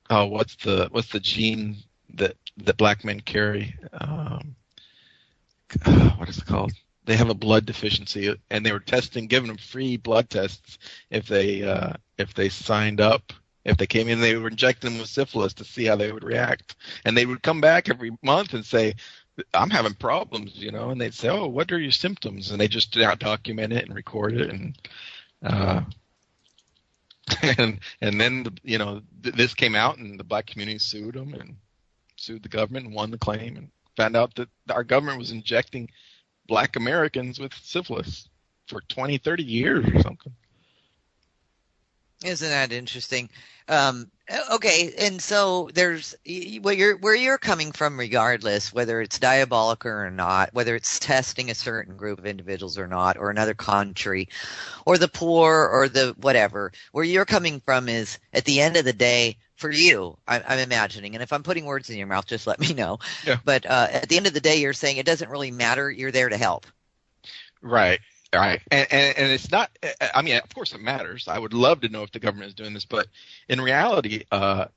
what's the gene that black men carry? What is it called? They have a blood deficiency, and they were giving them free blood tests if they signed up. If they came in, they were injecting them with syphilis to see how they would react. And they would come back every month and say, I'm having problems, and they'd say, oh, what are your symptoms? And they just document it and record it. And then, this came out, and the black community sued them and sued the government and won the claim and found out that our government was injecting black Americans with syphilis for 20, 30 years or something. Isn't that interesting? Okay, and so there's where you're coming from, regardless whether it's diabolical or not, whether it's testing a certain group of individuals or not, or another country, or the poor, or the whatever. Where you're coming from is, at the end of the day, for you, I'm imagining, and if I'm putting words in your mouth, just let me know. Yeah. But at the end of the day, you're saying it doesn't really matter. You're there to help. Right. All right, and it's not. I mean, of course, it matters. I would love to know if the government is doing this, but in reality, I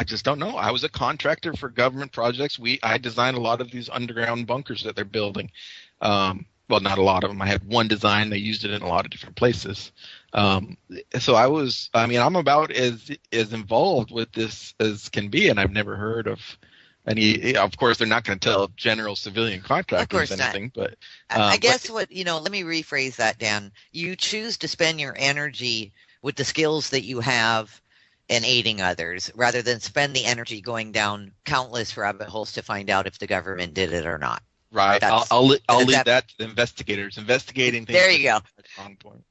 just don't know. I was a contractor for government projects. I designed a lot of these underground bunkers that they're building. Well, not a lot of them. I had one design. They used it in a lot of different places. So I'm about as involved with this as can be, and I've never heard of any. Of course, they're not going to tell general civilian contractors anything, but I guess let me rephrase that, Dan. You choose to spend your energy with the skills that you have and aiding others, rather than spend the energy going down countless rabbit holes to find out if the government did it or not. Right. I'll leave that to the investigators investigating things. There you go. Wrong point.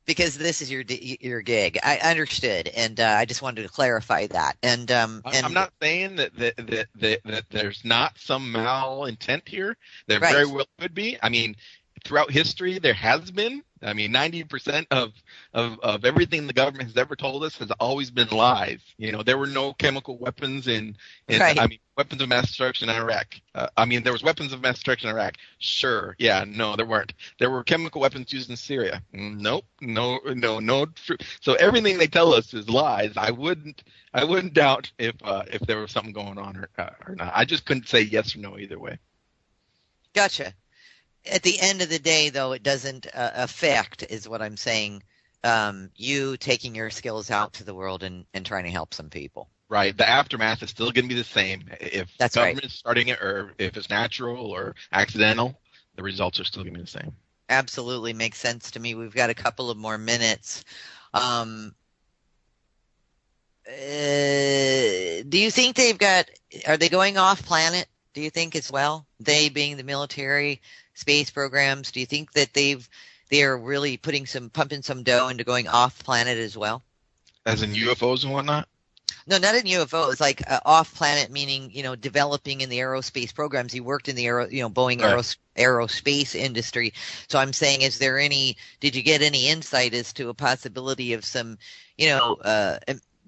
Because this is your gig. I understood, and I just wanted to clarify that. And I'm not saying that there's not some malintent here. There right. very well could be. I mean, throughout history, there has been. I mean, 90% of everything the government has ever told us has always been lies. There were no chemical weapons right. I mean, weapons of mass destruction in Iraq. There was weapons of mass destruction in Iraq. Sure. Yeah. No, there weren't. There were chemical weapons used in Syria. Nope. No. So everything they tell us is lies. I wouldn't doubt if there was something going on or not. I just couldn't say yes or no either way. Gotcha. At the end of the day, though, it doesn't affect, is what I'm saying, you taking your skills out to the world and trying to help some people. Right. The aftermath is still going to be the same. If that's government right. is starting it, or if it's natural or accidental, the results are still going to be the same. Absolutely. Makes sense to me. We've got a couple of more minutes. Do you think are they going off planet? Do you think as well? They being the military, space programs, do you think that they are really pumping some dough into going off planet as well? As in UFOs and whatnot? No, not in UFOs. Like off planet, meaning developing in the aerospace programs. He worked in the Boeing right. aerospace industry. So I'm saying, did you get any insight as to a possibility of some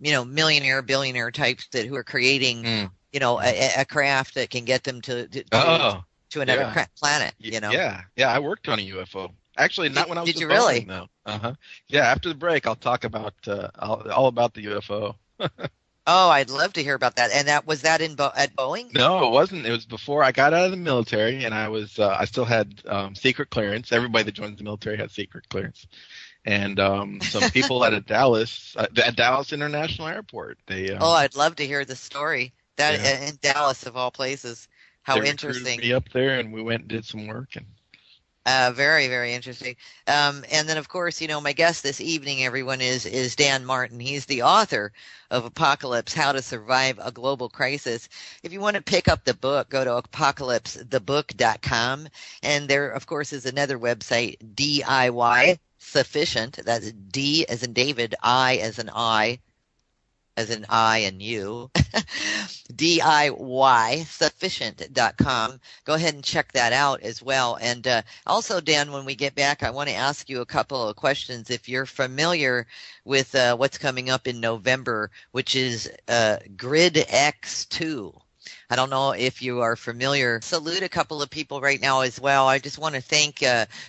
millionaire, billionaire types who are creating a craft that can get them to another planet? Yeah. I worked on a UFO. Actually, not when I was. Did you really? No. Yeah. After the break, I'll talk about all about the UFO. Oh, I'd love to hear about that. And was that at Boeing? No, it wasn't. It was before I got out of the military, and I still had secret clearance. Everybody that joins the military has secret clearance. And some people at Dallas International Airport. I'd love to hear the story. In Dallas, of all places. How interesting. Me up there, and we went and did some work. And very, very interesting. And then, of course, my guest this evening, everyone, is Dan Martin. He's the author of Apocalypse: How to Survive a Global Crisis. If you want to pick up the book, go to apocalypsethebook.com. And there, of course, is another website, DIY Sufficient. That's D as in David, I as in I and you, DIYsufficient.com. Go ahead and check that out as well. And also, Dan, when we get back, I want to ask you a couple of questions. If you're familiar with what's coming up in November, which is Grid X2. I don't know if you are familiar. Salute a couple of people right now as well. I just want to thank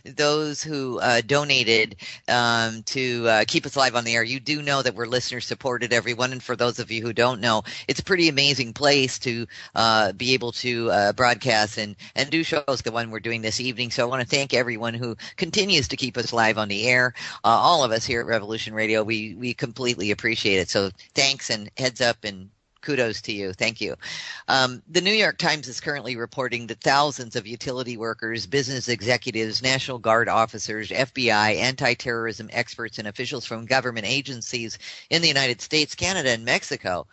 those who donated to keep us live on the air. You do know that we're listener supported, everyone. And for those of you who don't know, it's a pretty amazing place to be able to broadcast and do shows, the one we're doing this evening. So I want to thank everyone who continues to keep us live on the air. All of us here at Revolution Radio, we completely appreciate it. So thanks and heads up and kudos to you. Thank you. The New York Times is currently reporting that thousands of utility workers, business executives, National Guard officers, FBI, anti-terrorism experts, and officials from government agencies in the United States, Canada, and Mexico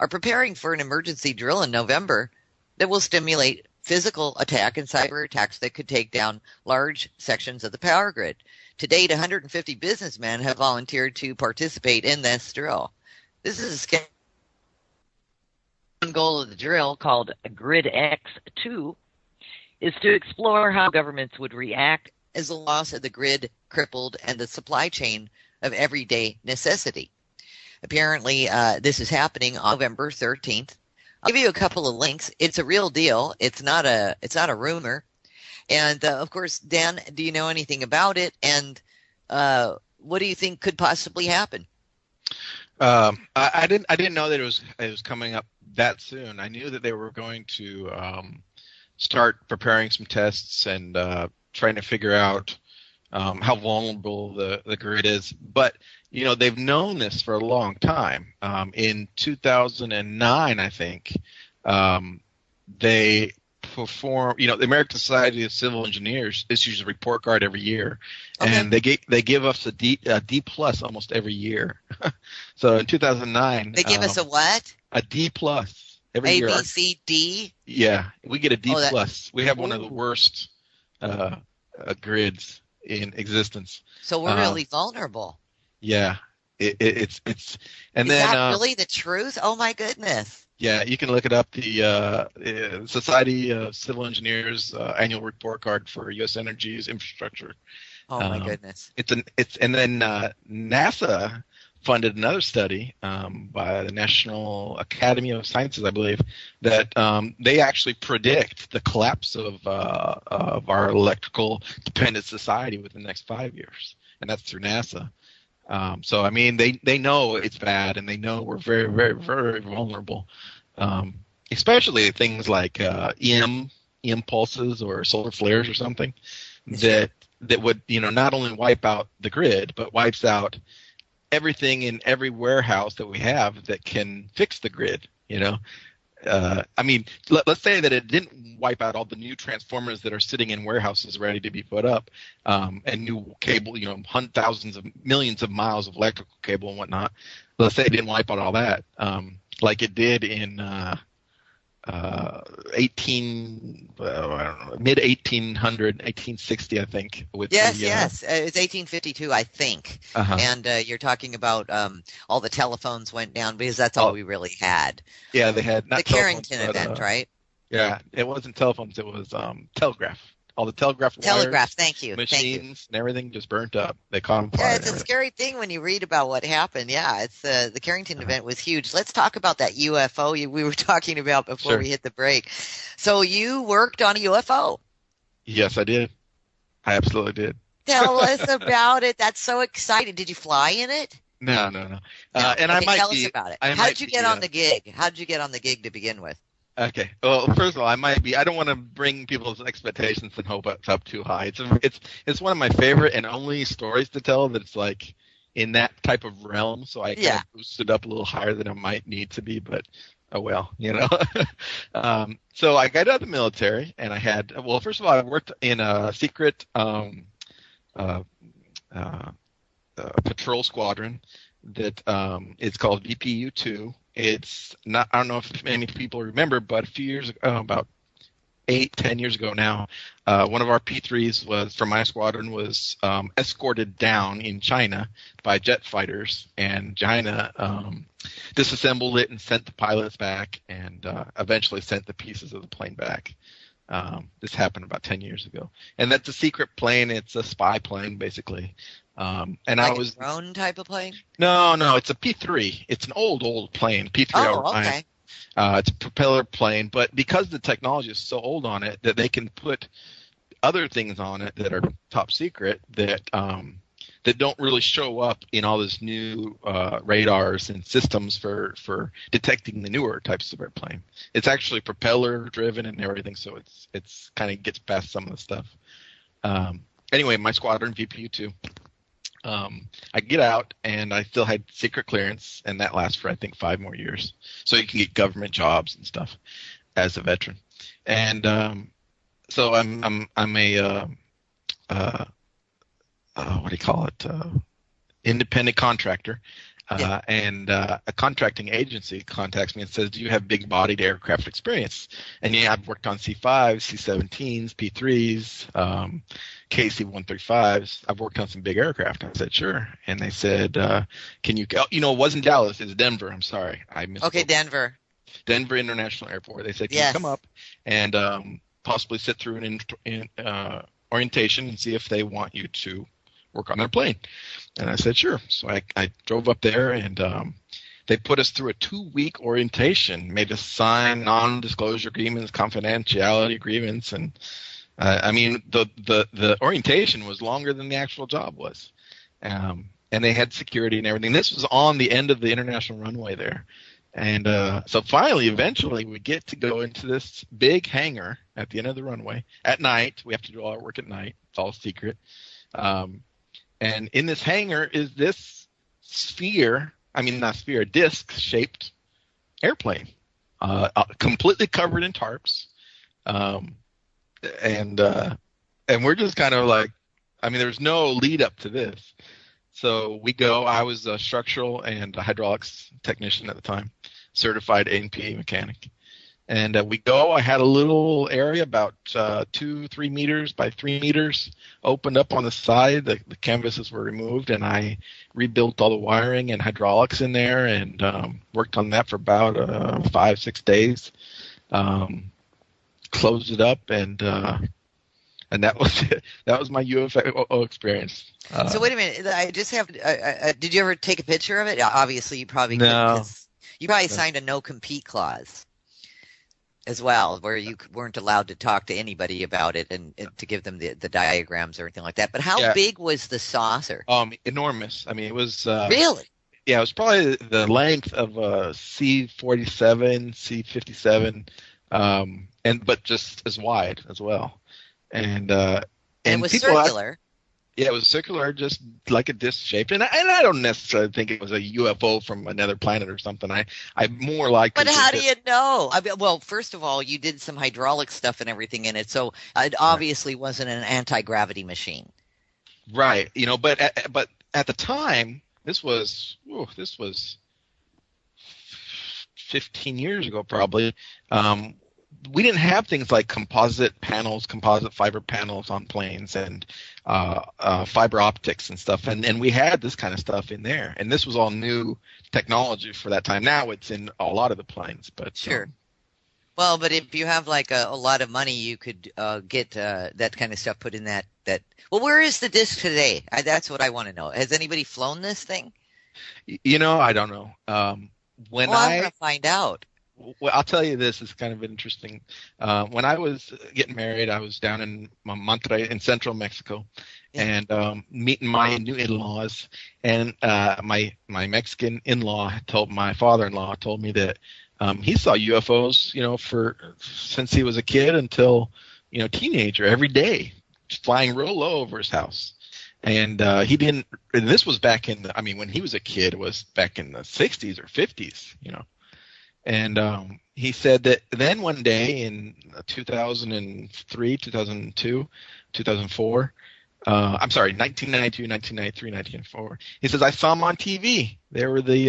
are preparing for an emergency drill in November that will stimulate physical attack and cyber attacks that could take down large sections of the power grid. To date, 150 businessmen have volunteered to participate in this drill. This is a goal of the drill, called Grid X2, is to explore how governments would react as the loss of the grid crippled and the supply chain of everyday necessity. Apparently, this is happening on November 13th. I'll give you a couple of links. It's a real deal. It's not a rumor. And of course, Dan, do you know anything about it? And what do you think could possibly happen? I didn't know that it was coming up that soon. I knew that they were going to start preparing some tests and trying to figure out how vulnerable the grid is. But they've known this for a long time. In 2009, I think, they perform. The American Society of Civil Engineers issues a report card every year, Okay. and they give us a D plus almost every year. So in 2009, They give us a what? A D plus every A, year. B, C, D? Yeah, we get a D Oh, plus. We have one of the worst grids in existence. So we're really vulnerable. Yeah, it's and Is then that really the truth? Oh my goodness. yeah, you can look it up. The Society of Civil Engineers annual report card for U.S. Energy's infrastructure. Oh my goodness. And then NASA funded another study by the National Academy of Sciences, I believe, that they actually predict the collapse of our electrical dependent society within the next 5 years, and that's through NASA. So I mean, they know it's bad, and they know we're very, very, very vulnerable, especially things like EM pulses or solar flares or something that would not only wipe out the grid, but wipes out everything in every warehouse that we have that can fix the grid. I mean, let's say that it didn't wipe out all the new transformers that are sitting in warehouses ready to be put up, and new cable, thousands of millions of miles of electrical cable and whatnot. Let's say it didn't wipe out all that, like it did in mid 1860, I think. Yes. It's 1852, I think. And you're talking about all the telephones went down because that's all we really had. Yeah, they had not the Carrington event, right? Yeah, it wasn't telephones. It was telegraph. All the telegraph wires, thank you. Machines and everything just burnt up. They caught on fire. Yeah, it's a scary thing when you read about what happened. Yeah, it's the Carrington event was huge. Let's talk about that UFO we were talking about before we hit the break. So you worked on a UFO. Yes, I did. I absolutely did. Tell us about it. That's so exciting. Did you fly in it? No. No. And I might tell us about it. How did you get on the gig? How did you get on the gig to begin with? Okay. Well, first of all, I don't want to bring people's expectations and hopes up too high. It's one of my favorite and only stories to tell that's like in that type of realm. So I kind of boosted up a little higher than I might need to be, but oh well, So I got out of the military, and first of all, I worked in a secret patrol squadron that it's called VPU-2. It's not. I don't know if many people remember, but a few years ago, about 8-10 years ago now, one of our P3s was from my squadron was escorted down in China by jet fighters, and China disassembled it and sent the pilots back, and eventually sent the pieces of the plane back. This happened about 10 years ago, and that's a secret plane. It's a spy plane, basically. And like I was a drone type of plane? No, it's a P3. It's an old plane, P3. Oh, okay. It's a propeller plane, but because the technology is so old on it that they can put other things on it that are top secret that don't really show up in all this new radars and systems for detecting the newer types of airplane. It's actually propeller driven and everything, so it's kind of gets past some of the stuff. Anyway, my squadron VPU-2. I get out, and I still had secret clearance, and that lasts for I think 5 more years. So you can get government jobs and stuff as a veteran. And so I'm a what do you call it? Independent contractor. And a contracting agency contacts me and says, do you have big-bodied aircraft experience? And yeah, I've worked on C-5s, C-17s, P-3s, KC-135s. I've worked on some big aircraft. I said, sure. And they said, can you go? It wasn't Dallas. It's Denver. I'm sorry. I missed. Okay, Denver. Denver International Airport. They said, can you come up and possibly sit through an orientation and see if they want you to work on their plane? And I said, sure. So I drove up there, and they put us through a 2-week orientation, made us sign non-disclosure agreements, confidentiality agreements, and I mean, the orientation was longer than the actual job was, and they had security and everything. This was on the end of the international runway there, and so finally, eventually, we get to go into this big hangar at the end of the runway at night. We have to do all our work at night. It's all secret. And in this hangar is this disc-shaped airplane, completely covered in tarps. And we're just kind of like, I mean, there's no lead up to this. So we go. I was a structural and a hydraulics technician at the time, certified A&P mechanic. And we go. I had a little area about 2-3 meters by 3 meters opened up on the side. The canvases were removed, and I rebuilt all the wiring and hydraulics in there, and worked on that for about 5-6 days. Closed it up, and that was it. That was my UFO experience. So wait a minute. I just have. Did you ever take a picture of it? Obviously, you probably no. Couldn't, you probably signed a no-compete clause as well, where you weren't allowed to talk to anybody about it and to give them the diagrams or anything like that. But how big was the saucer? Enormous. I mean, it was really. Yeah, it was probably the length of a C-47, C-57, but just as wide as well. And it was circular. Yeah, it was circular, just like a disc shaped. And I don't necessarily think it was a UFO from another planet or something. I more like. But how do you know? I mean, well, first of all, you did some hydraulic stuff and everything in it, so it obviously wasn't an anti-gravity machine. Right. But at the time, this was 15 years ago probably. We didn't have things like composite fiber panels on planes, and fiber optics and stuff, and we had this kind of stuff in there, and this was all new technology for that time. Now it's in a lot of the planes, but sure. Well, but if you have like a lot of money, you could get that kind of stuff put in that. Well, where is the disc today? That's what I want to know. Has anybody flown this thing? I don't know. I'm going to find out. Well, I'll tell you this is kind of interesting. When I was getting married, I was down in Monterrey in central Mexico, and meeting my new in-laws. And my Mexican in-law my father-in-law told me that he saw UFOs, since he was a kid until teenager, every day, just flying real low over his house. And he didn't. And this was back in when he was a kid, it was back in the 60s or 50s, And he said that then one day in 2003, 2002, 2004, 1992, 1993, 1994, he says, I saw them on TV. They were the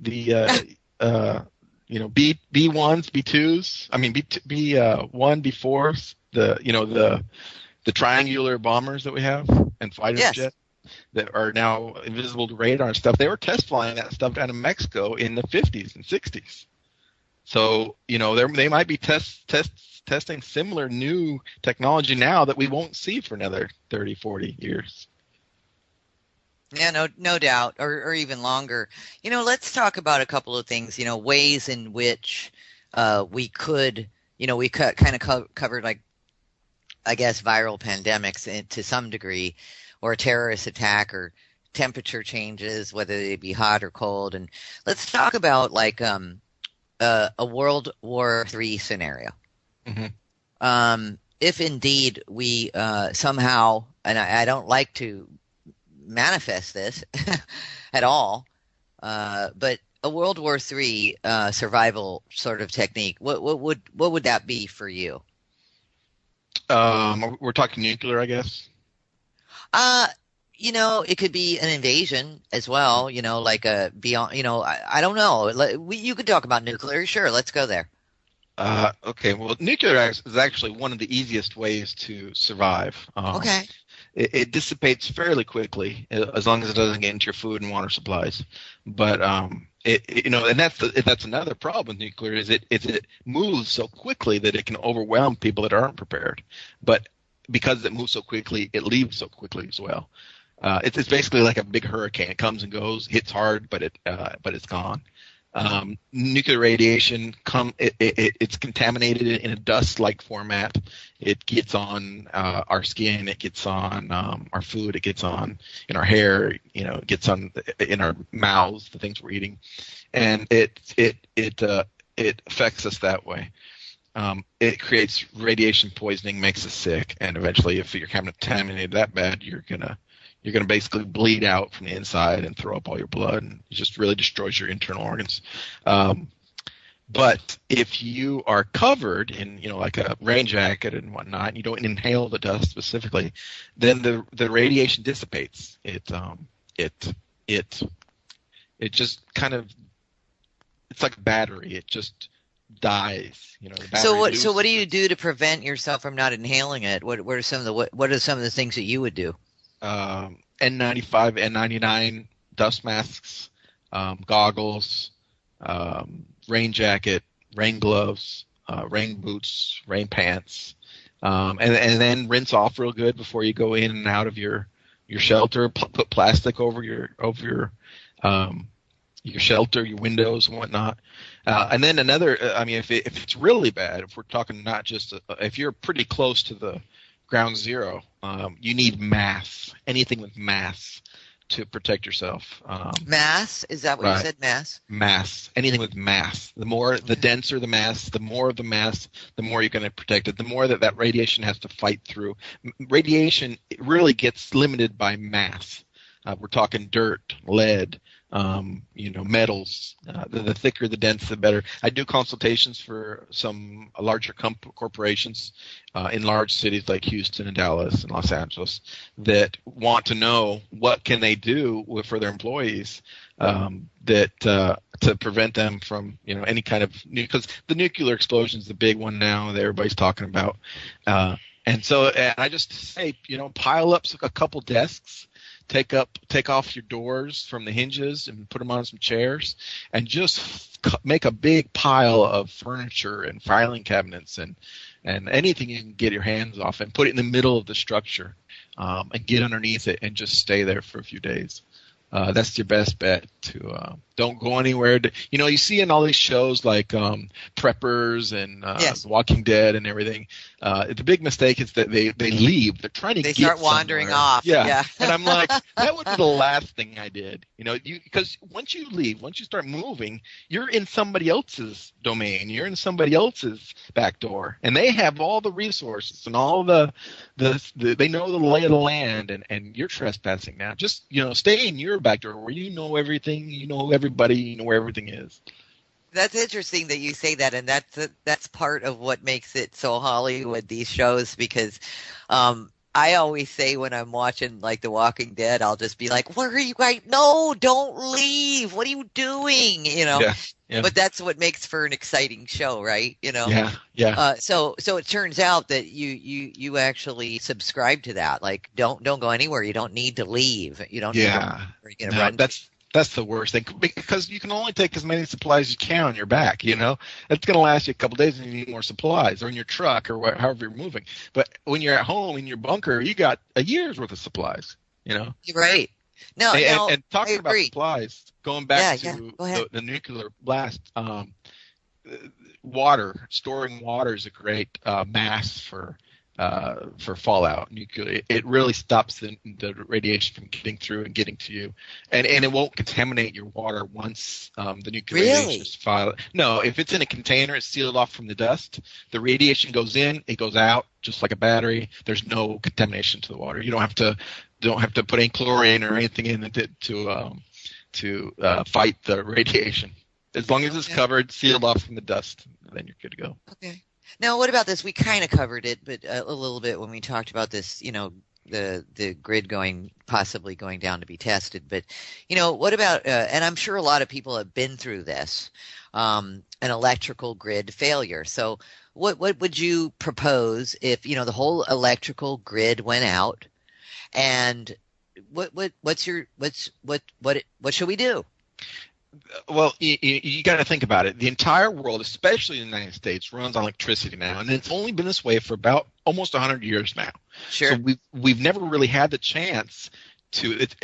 B1s, B2s, B1, B4s, the triangular bombers that we have and fighter jets that are now invisible to radar and stuff. They were test flying that stuff down in Mexico in the 50s and 60s. So, they might be testing similar new technology now that we won't see for another 30, 40 years. Yeah, no doubt, or even longer. Let's talk about a couple of things, ways in which we could, we kind of covered, like, I guess, viral pandemics to some degree, or a terrorist attack, or temperature changes, whether they be hot or cold. And let's talk about like a World War III scenario. Mm-hmm. If indeed we somehow, and I don't like to manifest this at all, but a World War III survival sort of technique, what would that be for you? We're talking nuclear, I guess. It could be an invasion as well, like a beyond, I don't know. You could talk about nuclear. Sure. Let's go there. Okay. Well, nuclear is actually one of the easiest ways to survive. Okay. It dissipates fairly quickly as long as it doesn't get into your food and water supplies. But, and that's another problem with nuclear is it moves so quickly that it can overwhelm people that aren't prepared. But because it moves so quickly, it leaves so quickly as well. It's basically like a big hurricane. It comes and goes, hits hard, but it's gone. Nuclear radiation it's contaminated in a dust-like format. It gets on our skin, it gets on our food, it gets on in our hair, it gets on in our mouths, the things we're eating, and it affects us that way. It creates radiation poisoning, makes us sick, and eventually, if you're contaminated that bad, you're gonna basically bleed out from the inside and throw up all your blood, and it just really destroys your internal organs. But if you are covered in, like a rain jacket and whatnot, and you don't inhale the dust specifically, then the radiation dissipates. It just kind of, it's like a battery. It just dies. So what do you do to prevent yourself from not inhaling it? What are some of the things that you would do? N95, N99 dust masks, goggles, rain jacket, rain gloves, rain boots, rain pants, and then rinse off real good before you go in and out of your shelter. Put plastic over your shelter, your windows and whatnot. And then another, if it's really bad, if we're talking not just if you're pretty close to the ground zero, you need mass, anything with mass to protect yourself. Mass? Is that what you said, mass? Mass. Anything with mass. The denser the mass, the more of the mass, the more you're going to protect it, the more that radiation has to fight through. Radiation really gets limited by mass. We're talking dirt, lead, metals. The thicker, the denser, the better. I do consultations for some larger corporations in large cities like Houston and Dallas and Los Angeles that want to know what can they do for their employees to prevent them from any kind of, because the nuclear explosion is the big one now that everybody's talking about. And I just say, pile up a couple desks. Take off your doors from the hinges and put them on some chairs, and just make a big pile of furniture and filing cabinets and anything you can get your hands off, and put it in the middle of the structure, and get underneath it and just stay there for a few days. That's your best bet. Don't go anywhere. You see in all these shows like Preppers and yes. Walking Dead and everything. The big mistake is that they leave. They're trying to they get start wandering somewhere. off. Yeah. And I'm like, that would be the last thing I did. Because once you leave, once you start moving, you're in somebody else's domain. You're in somebody else's back door, and they have all the resources and all the they know the lay of the land, and you're trespassing now. Just stay in your back door where you know everything, you know everybody, you know where everything is. That's interesting that you say that, and that's part of what makes it so Hollywood, these shows, because I always say when I'm watching like The Walking Dead, I'll just be like, "Where are you guys? No, don't leave! What are you doing?" Yeah. But that's what makes for an exciting show, right? Yeah. So it turns out that you actually subscribe to that. Like, don't go anywhere. You don't need to leave. You don't. Yeah. Need to run. That's the worst thing, because you can only take as many supplies as you can on your back. It's going to last you a couple of days, and you need more supplies, or in your truck, or however you're moving. But when you're at home in your bunker, you got a year's worth of supplies. You're right. No, and talking about supplies, going back to the nuclear blast, storing water is a great mass for fallout. Nuclear, it really stops the radiation from getting through and getting to you, and it won't contaminate your water once the nuclear radiation is filed. No, if it's in a container, it's sealed off from the dust. The radiation goes in, it goes out, just like a battery. There's no contamination to the water. You don't have to put any chlorine or anything in it to fight the radiation. As long as it's covered, sealed off from the dust, then you're good to go. Okay. Now, what about this? We kind of covered it, but a little bit when we talked about this, the grid possibly going down to be tested. But, what about, and I'm sure a lot of people have been through this, an electrical grid failure. So what would you propose if, the whole electrical grid went out, and what should we do? Well, you got to think about it. The entire world, especially the United States, runs on electricity now, and it's only been this way for about almost 100 years now. Sure. So we've never really had the chance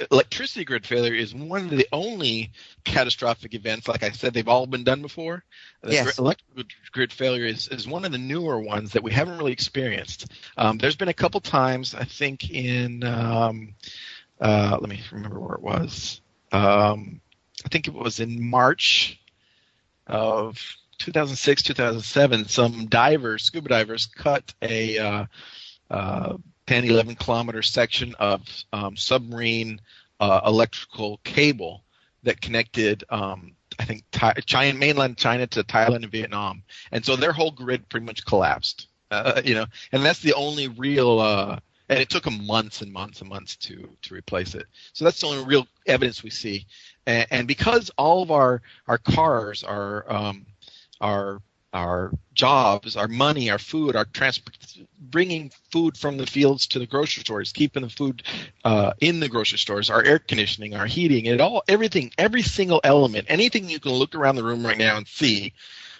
electricity grid failure is one of the only catastrophic events. Like I said, they've all been done before. Yes. Electrical grid failure is one of the newer ones that we haven't really experienced. There's been a couple times, I think, in let me remember where it was. I think it was in March of 2006, 2007. Some divers, scuba divers, cut a 10, 11 kilometer section of submarine electrical cable that connected, I think, mainland China to Thailand and Vietnam. And so their whole grid pretty much collapsed, and that's the only real, and it took them months and months and months to replace it. So that's the only real evidence we see. And because all of our cars, our jobs, our money, our food, our transport, bringing food from the fields to the grocery stores, keeping the food in the grocery stores, our air conditioning, our heating, everything, every single element, anything you can look around the room right now and see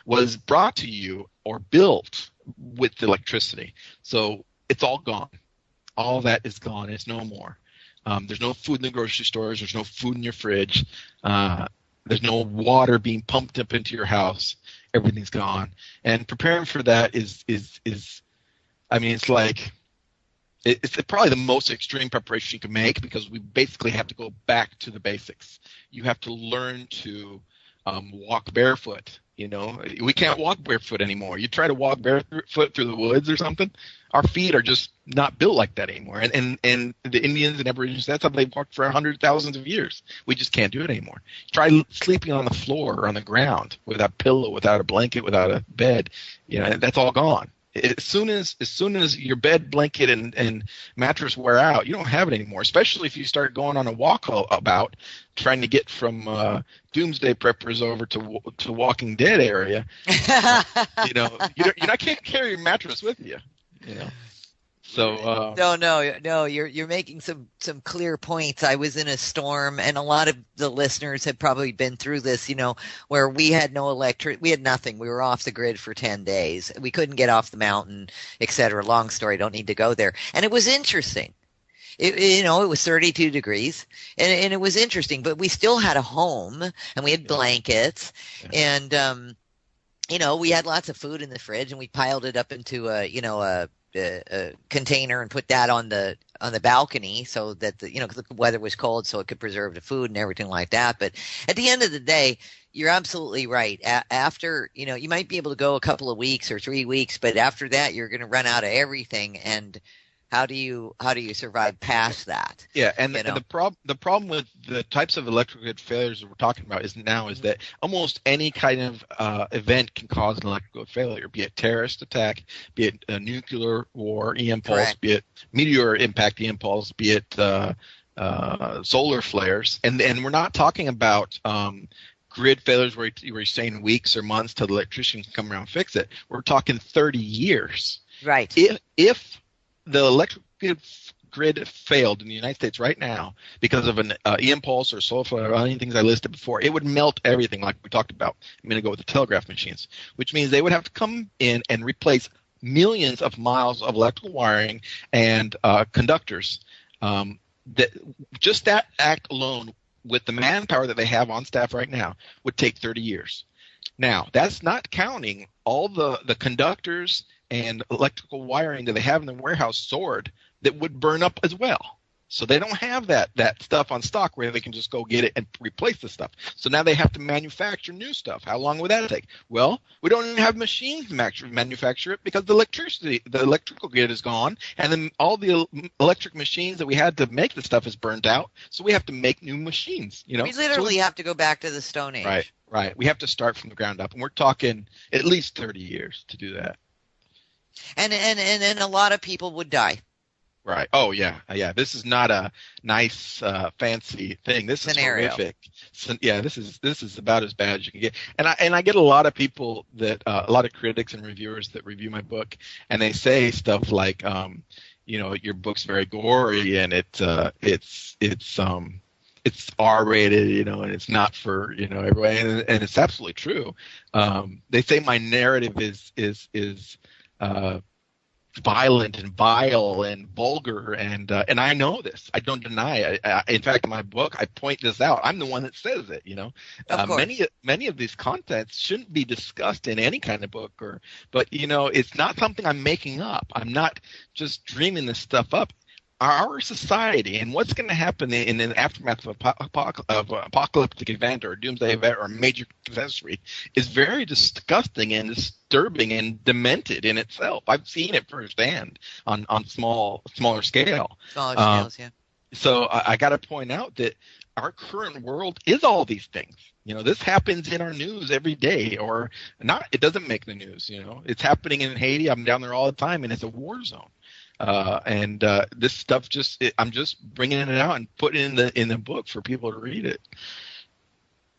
was brought to you or built with electricity. So it's all gone. All that is gone. It's no more. There's no food in the grocery stores. There's no food in your fridge. There's no water being pumped up into your house. Everything's gone. And preparing for that is I mean, it's like it's probably the most extreme preparation you can make, because we basically have to go back to the basics. You have to learn to walk barefoot. We can't walk barefoot anymore. You try to walk barefoot through the woods or something, our feet are just not built like that anymore. And the Indians and Aborigines, that's how they walked for hundreds, thousands of years. We just can't do it anymore. Try sleeping on the floor or on the ground without a pillow, without a blanket, without a bed. That's all gone. As soon as your bed, blanket, and mattress wear out, you don't have it anymore. Especially if you start going on a walkabout, trying to get from doomsday preppers over to Walking Dead area. You can't carry your mattress with you. So no, you're making some clear points. I was in a storm, and a lot of the listeners have probably been through this, where we had no we had nothing. We were off the grid for 10 days. We couldn't get off the mountain, etc. Long story, don't need to go there. And it was interesting. It was 32 degrees, and it was interesting, but we still had a home, and we had blankets, and we had lots of food in the fridge, and we piled it up into a container and put that on the balcony so that the weather was cold, so it could preserve the food and everything like that. But at the end of the day, you're absolutely right. After you might be able to go a couple of weeks or 3 weeks, but after that, you're going to run out of everything. And how do you survive past that? Yeah, and the problem with the types of electrical grid failures that we're talking about is that almost any kind of event can cause an electrical failure, be it terrorist attack, be it a nuclear war EM pulse, be it meteor impact EM pulse, be it solar flares, and we're not talking about grid failures where you're saying weeks or months till the electrician can come around and fix it. We're talking 30 years. Right. If the electric grid failed in the United States right now because of an EM pulse or solar flare or any things I listed before, it would melt everything like we talked about a minute ago with the telegraph machines, which means they would have to come in and replace millions of miles of electrical wiring and conductors. That act alone, with the manpower that they have on staff right now, would take 30 years. Now, that's not counting all the conductors and electrical wiring that they have in the warehouse stored that would burn up as well. So they don't have that stuff on stock where they can just go get it and replace the stuff. So now they have to manufacture new stuff. How long would that take? Well, we don't even have machines to manufacture it because the electrical grid is gone, and then all the electric machines that we had to make the stuff is burned out. So we have to make new machines. We literally have to go back to the Stone Age. Right. We have to start from the ground up, and we're talking at least 30 years to do that. And a lot of people would die. Right. Oh, yeah. This is not a nice, fancy thing. This is horrific. So, yeah, this is about as bad as you can get. And I get a lot of people a lot of critics and reviewers that review my book, and they say stuff like, your book's very gory and it's R-rated, and it's not for everybody, and it's absolutely true. They say my narrative is violent and vile and vulgar, and I know this. I don't deny it. In fact, in my book, I point this out. I'm the one that says it. Of course. Many of these contents shouldn't be discussed in any kind of book, but it's not something I'm making up. I'm not just dreaming this stuff up. Our society and what's going to happen in the aftermath of apocalyptic event or a doomsday event or a major catastrophe is very disgusting and disturbing and demented in itself. I've seen it firsthand on smaller scale. Smaller scales, yeah. So I got to point out that our current world is all these things. This happens in our news every day, or not. It doesn't make the news. It's happening in Haiti. I'm down there all the time, and it's a war zone. This stuff I'm just bringing it out and putting it in the book for people to read it.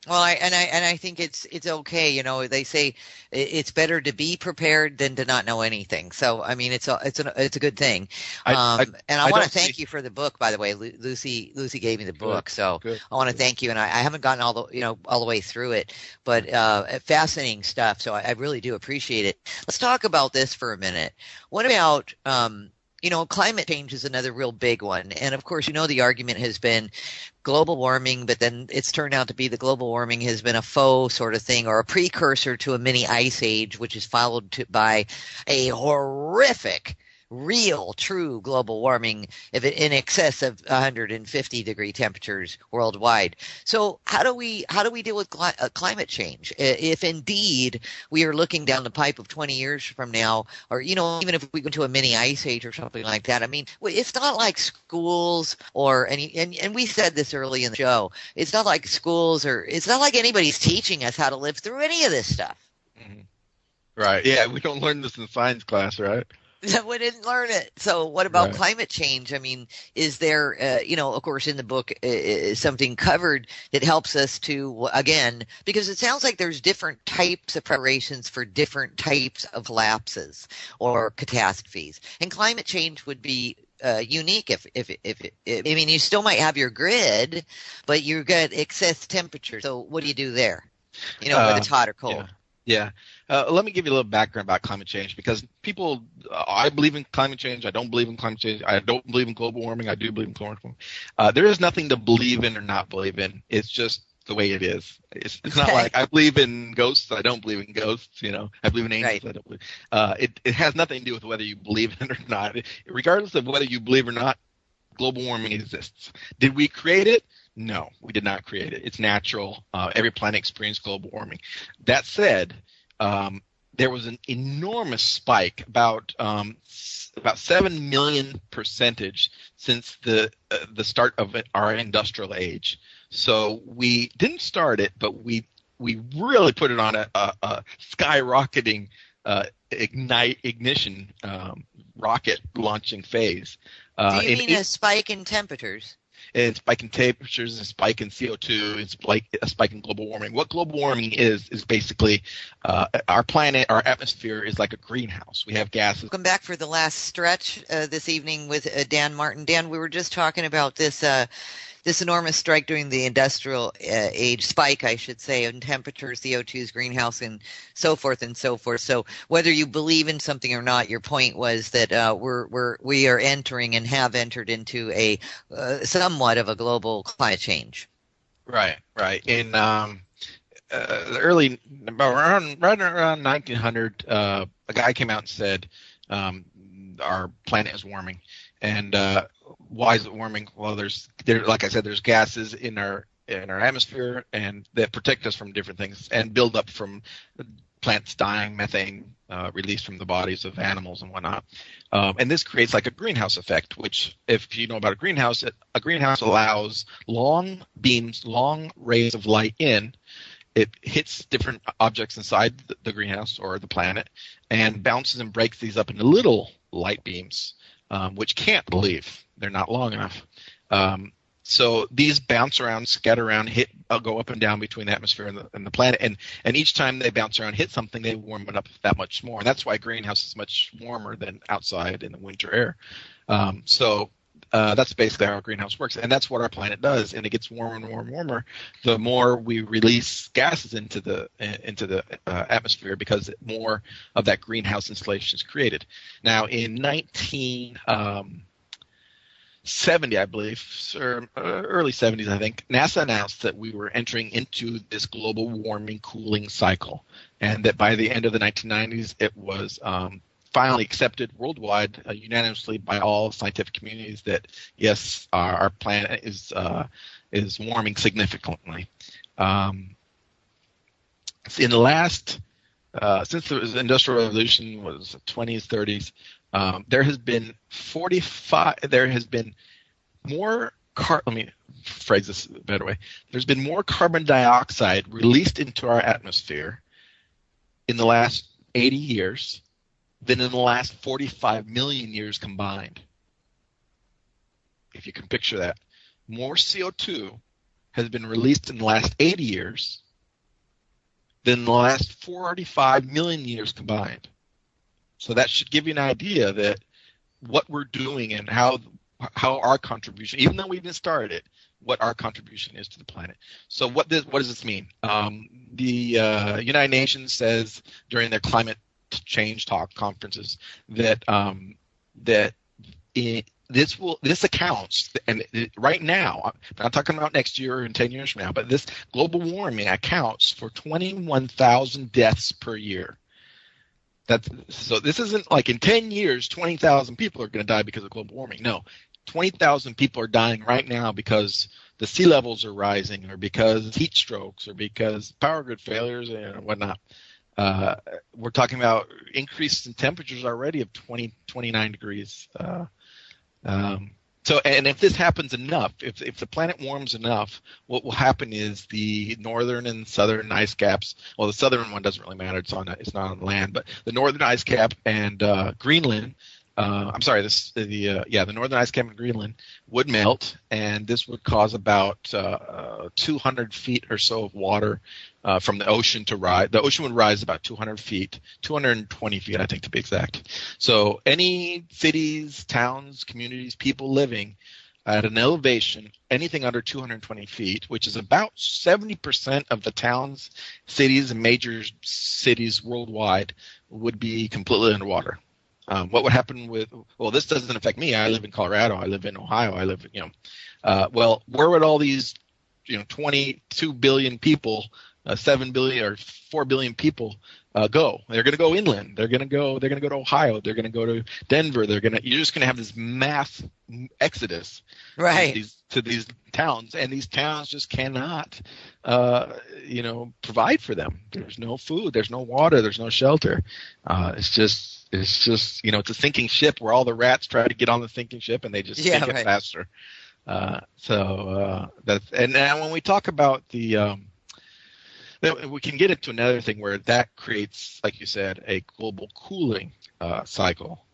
Well, I think it's okay. They say it's better to be prepared than to not know anything. So I mean, it's a good thing. I want to thank you for the book, by the way. Lucy gave me the book, so good. I want to thank you. And I haven't gotten all the way through it, but fascinating stuff. So I really do appreciate it. Let's talk about this for a minute. What about climate change is another real big one. And of course, the argument has been global warming, but then it's turned out to be the global warming has been a faux sort of thing or a precursor to a mini ice age, which is followed by a horrific real, true global warming in excess of 150 degree temperatures worldwide. So how do we deal with climate change? If indeed we are looking down the pipe of 20 years from now, or even if we go to a mini ice age or something like that, I mean, it's not like schools and we said this early in the show. It's not like schools it's not like anybody's teaching us how to live through any of this stuff. Mm-hmm. Right. Yeah, we don't learn this in science class, right? We didn't learn it. So what about climate change? I mean, is there, of course, in the book, something covered that helps us to, again, because it sounds like there's different types of preparations for different types of collapses or catastrophes. And climate change would be unique if I mean, you still might have your grid, but you get excess temperature. So what do you do there? Whether it's hot or cold. Yeah. Let me give you a little background about climate change, because people, I believe in climate change. I don't believe in climate change. I don't believe in global warming. I do believe in global warming. There is nothing to believe in or not believe in. It's just the way it is. It's not like I believe in ghosts. I don't believe in ghosts. I believe in angels. Right. I don't believe. It has nothing to do with whether you believe in it or not. Regardless of whether you believe or not, global warming exists. Did we create it? No, we did not create it. It's natural. Every planet experienced global warming. That said, there was an enormous spike, about 7 million percentage since the start of our industrial age. So we didn't start it, but we really put it on a skyrocketing ignition rocket launching phase. Do you mean a spike in temperatures? And spike in temperatures, and spike in CO2, and a spike in global warming. What global warming is basically our planet, our atmosphere is like a greenhouse. We have gases. Welcome back for the last stretch this evening with Dan Martin. Dan, we were just talking about this enormous strike during the industrial age, spike, I should say, in temperatures, CO2's, greenhouse, and so forth and so forth. So whether you believe in something or not, your point was that we are entering and have entered into a somewhat of a global climate change. Right. In the early, right around 1900, a guy came out and said our planet is warming. And why is it warming? Well, like I said, there's gases in our atmosphere and that protect us from different things and build up from plants dying, methane released from the bodies of animals and whatnot. And this creates like a greenhouse effect, which, if you know about a greenhouse allows long beams, long rays of light in. It hits different objects inside the greenhouse or the planet and bounces and breaks these up into little light beams. Which can't leave. They're not long enough. So these bounce around, scatter around, go up and down between the atmosphere and the planet. And each time they bounce around, hit something, they warm it up that much more. And that's why greenhouse is much warmer than outside in the winter air. So That's basically how a greenhouse works, and that's what our planet does. And it gets warmer and warmer and warmer the more we release gases into the atmosphere, because more of that greenhouse insulation is created. Now, in 1970, I believe, or early 70s, I think, NASA announced that we were entering into this global warming cooling cycle, and that by the end of the 1990s, it was finally accepted worldwide unanimously by all scientific communities that yes, our planet is warming significantly. In the last since the Industrial Revolution was 20s, 30s, there has been more let me phrase this a better way. There's been more carbon dioxide released into our atmosphere in the last 80 years than in the last 45 million years combined. If you can picture that. More CO2 has been released in the last 80 years than the last 45 million years combined. So that should give you an idea that what we're doing and how our contribution, even though we didn't start it, what our contribution is to the planet. So what does this mean? The United Nations says during their climate change conferences that this accounts, and right now, I'm not talking about next year and 10 years from now, but this global warming accounts for 21,000 deaths per year. So this isn't like in 10 years, 20,000 people are going to die because of global warming. No, 20,000 people are dying right now because the sea levels are rising, or because heat strokes, or because power grid failures and whatnot. We're talking about increases in temperatures already of 29 degrees. So, and if this happens enough, if the planet warms enough, what will happen is the northern and southern ice caps. Well, the southern one doesn't really matter; it's not on land. But the northern ice cap and Greenland. The northern ice cap in Greenland would melt, and this would cause about 200 feet or so of water from the ocean to rise. The ocean would rise about 200 feet, 220 feet, I think, to be exact. So any cities, towns, communities, people living at an elevation, anything under 220 feet, which is about 70% of the towns, cities, and major cities worldwide, would be completely underwater. What would happen this doesn't affect me. I live in Colorado. I live in Ohio. I live, where would all these, 22 billion people, 7 billion or 4 billion people go? They're going to go inland. They're going to go to Ohio. They're going to go to Denver. You're just going to have this mass exodus to these towns, and these towns just cannot, provide for them. There's no food. There's no water. There's no shelter. It's just it's a sinking ship where all the rats try to get on the sinking ship and they just sink it faster. That's, and now when we talk about we can get into another thing where that creates, like you said, a global cooling cycle.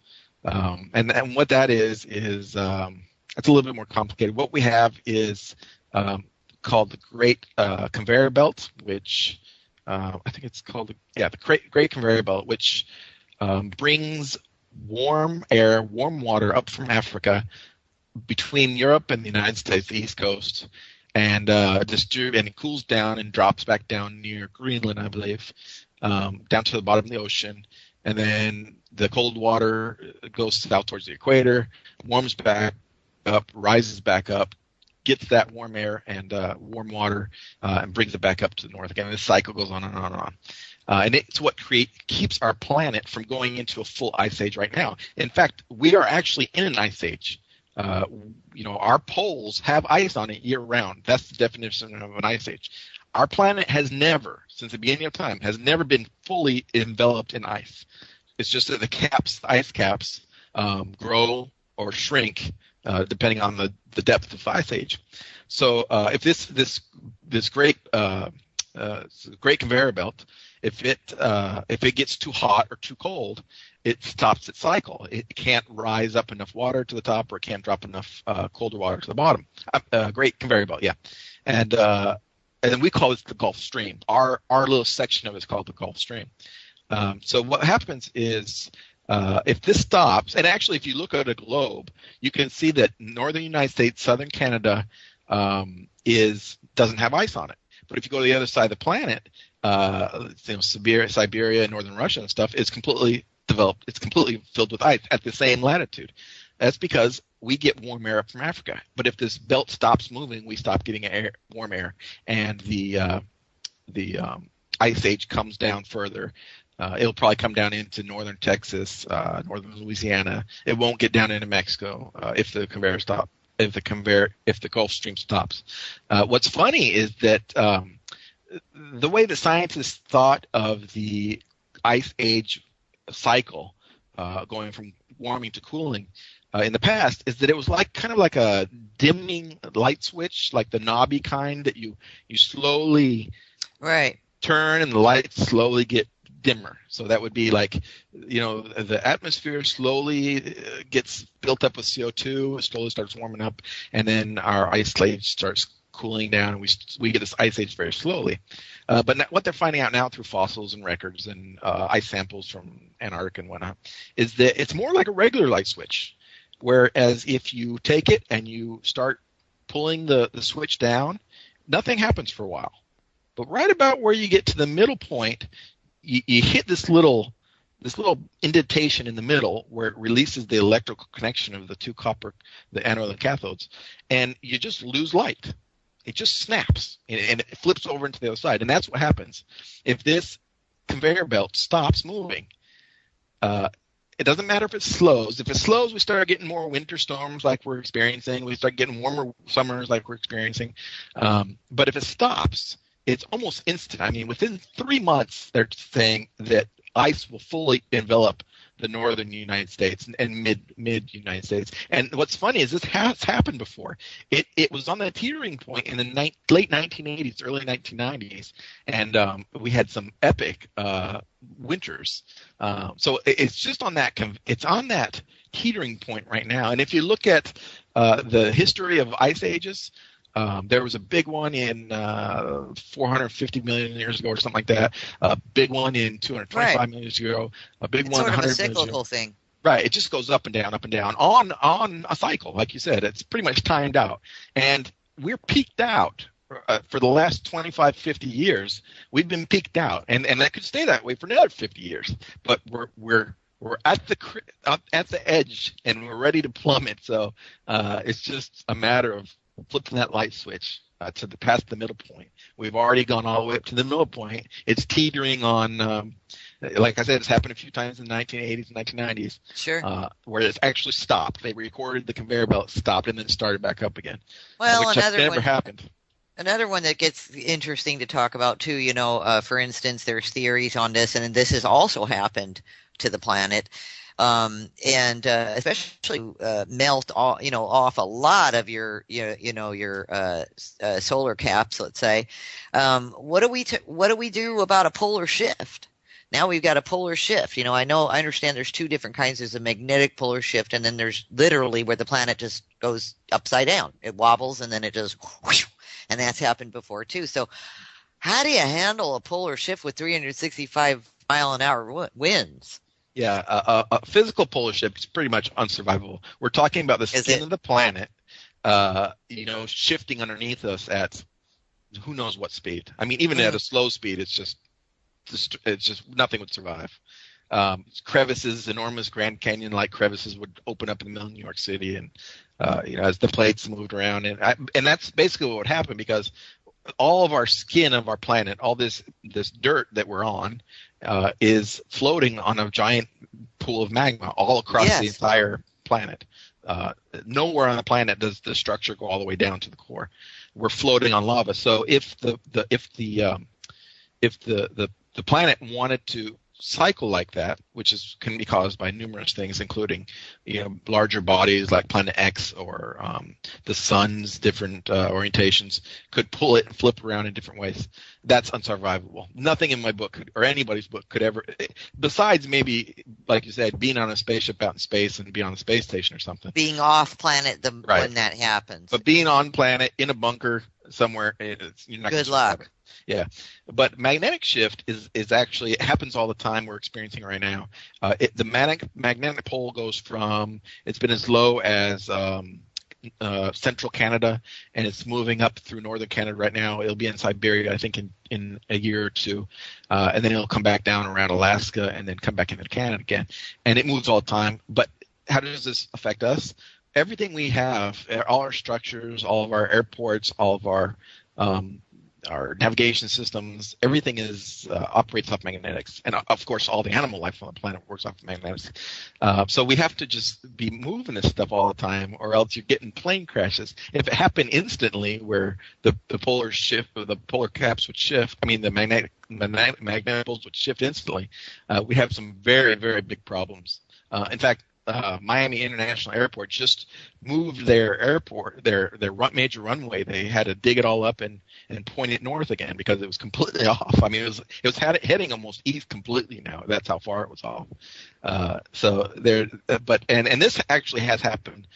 And what that is it's a little bit more complicated. What we have is called the Great Conveyor Belt, which I think it's called the Great Conveyor Belt, which brings warm air, warm water up from Africa between Europe and the United States, the East Coast, and it cools down and drops back down near Greenland, I believe, down to the bottom of the ocean. And then the cold water goes south towards the equator, warms back up, rises back up, gets that warm air and warm water, and brings it back up to the north again. And this cycle goes on and on and on. And it's what keeps our planet from going into a full ice age right now. In fact, we are actually in an ice age. Our poles have ice on it year round. That's the definition of an ice age. Our planet has never, since the beginning of time, has never been fully enveloped in ice. It's just that the ice caps, grow or shrink depending on the depth of the ice age. So if this great conveyor belt, if it gets too hot or too cold, it stops its cycle. It can't rise up enough water to the top, or it can't drop enough colder water to the bottom. Great conveyor belt, yeah. And then we call it the Gulf Stream. Our little section of it is called the Gulf Stream. So what happens is If this stops, and actually if you look at a globe, you can see that northern United States, southern Canada doesn't have ice on it. But if you go to the other side of the planet, Siberia, northern Russia and stuff, it's completely developed. It's completely filled with ice at the same latitude. That's because we get warm air up from Africa. But if this belt stops moving, we stop getting warm air, and the ice age comes down further. It'll probably come down into northern Texas, northern Louisiana. It won't get down into Mexico if the conveyor stop. If the Gulf Stream stops. What's funny is that the way the scientists thought of the ice age cycle, going from warming to cooling in the past, is that it was kind of like a dimming light switch, like the knobby kind that you slowly turn and the lights slowly get dimmer. So that would be like, the atmosphere slowly gets built up with CO2, it slowly starts warming up, and then our ice age starts cooling down, and we get this ice age very slowly. But what they're finding out now through fossils and records and ice samples from Antarctica and whatnot is that it's more like a regular light switch. Whereas if you take it and you start pulling the switch down, nothing happens for a while. But right about where you get to the middle point, you hit this little indentation in the middle where it releases the electrical connection of the two copper, the anode and cathodes, and you just lose light. It just snaps and it flips over into the other side, and that's what happens if this conveyor belt stops moving. It doesn't matter if it slows. If it slows, we start getting more winter storms like we're experiencing. We start getting warmer summers like we're experiencing. But if it stops, it's almost instant. I mean, within 3 months, they're saying that ice will fully envelop the northern United States and mid United States. And what's funny is this has happened before. It was on the teetering point in the late 1980s, early 1990s, and we had some epic winters. So it's just on that. It's on that teetering point right now. And if you look at the history of ice ages. There was a big one in 450 million years ago or something like that. A big one in 225 million years ago. A big one in 100 million years ago. It's sort of a cyclical thing. Right. It just goes up and down on a cycle. Like you said, it's pretty much timed out. And we're peaked out for the last 25, 50 years. We've been peaked out. And that could stay that way for another 50 years. But we're at the edge and we're ready to plummet. So it's just a matter of flipping that light switch past the middle point. We've already gone all the way up to the middle point. It's teetering on, like I said, it's happened a few times in the 1980s and 1990s. Sure. Where it's actually stopped. They recorded the conveyor belt stopped and then started back up again. Well, which has never happened. Another one that gets interesting to talk about too, for instance, there's theories on this, and this has also happened to the planet. And especially melt off a lot of your solar caps, let's say. What do we do about a polar shift? Now we've got a polar shift. I understand there's two different kinds. There's a magnetic polar shift, and then there's literally where the planet just goes upside down. It wobbles, and then it just whoosh, and that's happened before too. So how do you handle a polar shift with 365 mile an hour winds? Yeah, a physical polar shift is pretty much unsurvivable. We're talking about the skin of the planet, shifting underneath us at who knows what speed. I mean, even at a slow speed, it's just nothing would survive. Crevices, enormous Grand Canyon-like crevices would open up in the middle of New York City, and as the plates moved around, and that's basically what would happen because all of our skin of our planet, all this dirt that we're on, is floating on a giant pool of magma all across the entire planet. Nowhere on the planet does the structure go all the way down to the core. We're floating on lava. So if the planet wanted to cycle like that, which can be caused by numerous things, including larger bodies like Planet X or the sun's different orientations, could pull it and flip around in different ways. That's unsurvivable. Nothing in my book or anybody's book could ever, besides maybe, like you said, being on a spaceship out in space and be on a space station or something. Being off planet when that happens. But being on planet in a bunker, somewhere, you're not gonna Good survive luck. it. Yeah, but magnetic shift is actually, it happens all the time. We're experiencing right now. The magnetic pole goes from, it's been as low as central Canada, and it's moving up through northern Canada right now. It'll be in Siberia, I think, in a year or two, and then it'll come back down around Alaska, and then come back into Canada again. And it moves all the time. But how does this affect us? Everything we have, all our structures, all of our airports, all of our navigation systems, everything operates off magnetics, and of course, all the animal life on the planet works off magnetics. So we have to just be moving this stuff all the time, or else you're getting plane crashes. If it happened instantly, where the polar shift, or the polar caps would shift, I mean the magnetic poles would shift instantly, we have some very, very big problems. In fact, Miami International Airport just moved their major runway. They had to dig it all up and point it north again because it was completely off. I mean, it was heading almost east completely now. That's how far it was off. And this actually has happened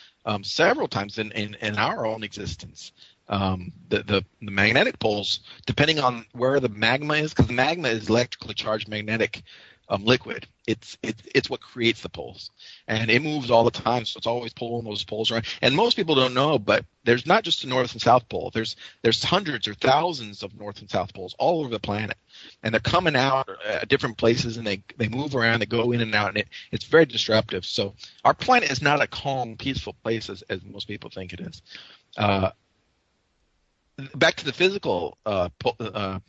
several times in our own existence. The magnetic poles, depending on where the magma is, because the magma is electrically charged magnetic liquid. It's what creates the poles, and it moves all the time. So it's always pulling those poles around. And most people don't know, but there's not just a north and south pole. There's hundreds or thousands of north and south poles all over the planet, and they're coming out at different places, and they move around, they go in and out, and it's very disruptive. So our planet is not a calm, peaceful place as most people think it is. Back to the physical polar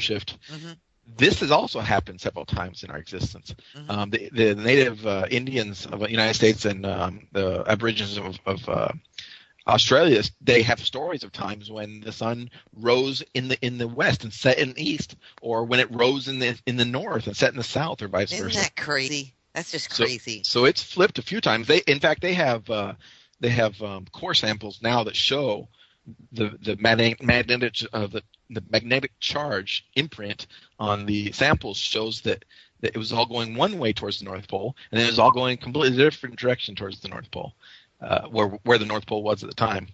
shift. Mm-hmm. This has also happened several times in our existence. Mm-hmm. The native Indians of the United States and the Aborigines of Australia, they have stories of times when the sun rose in the west and set in the east, or when it rose in the north and set in the south, or vice versa. Isn't that crazy? That's just crazy. So it's flipped a few times. They have core samples now that show the magnetic charge imprint on the samples shows that it was all going one way towards the North Pole, and then it was all going completely different direction towards the North Pole, where the North Pole was at the time.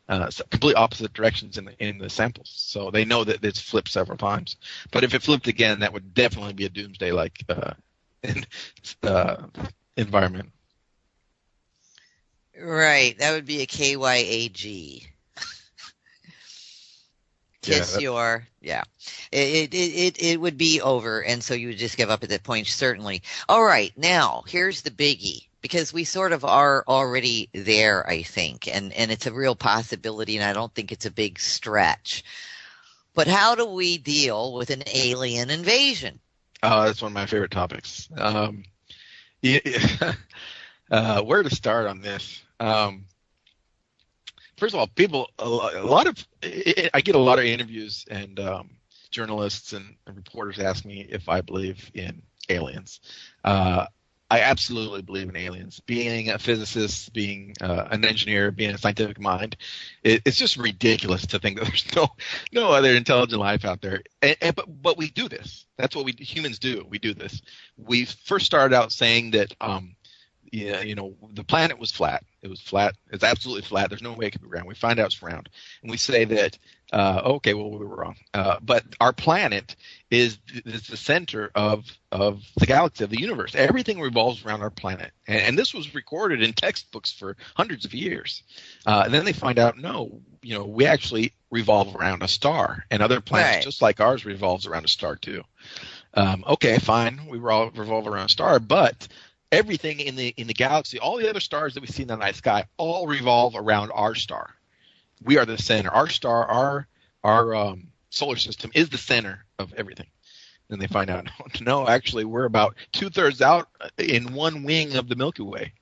So complete opposite directions in the samples. So they know that it's flipped several times. But if it flipped again, that would definitely be a doomsday-like environment. Right. That would be a KYAG. It would be over, and so you would just give up at that point, certainly. All right, now here's the biggie, because we sort of are already there, I think, and it's a real possibility, and I don't think it's a big stretch. But how do we deal with an alien invasion? That's one of my favorite topics. Where to start on this? First of all, I get a lot of interviews, and journalists and reporters ask me if I believe in aliens. I absolutely believe in aliens. Being a physicist, being an engineer, being a scientific mind, it's just ridiculous to think that there's no other intelligent life out there. But we do this. That's what we humans do. We do this. We first started out saying that the planet was flat. It was flat. It's absolutely flat. There's no way it could be round. We find out it's round, and we say that we were wrong. But our planet is the center of the galaxy, of the universe. Everything revolves around our planet, and this was recorded in textbooks for hundreds of years. And then they find out, no, we actually revolve around a star, and other planets just like ours revolves around a star too. Okay, fine, we revolve around a star, but everything in the galaxy, all the other stars that we see in the night sky, all revolve around our star. We are the center. Our star, our solar system is the center of everything. Then they find out, no, actually, we're about 2/3 out in one wing of the Milky Way.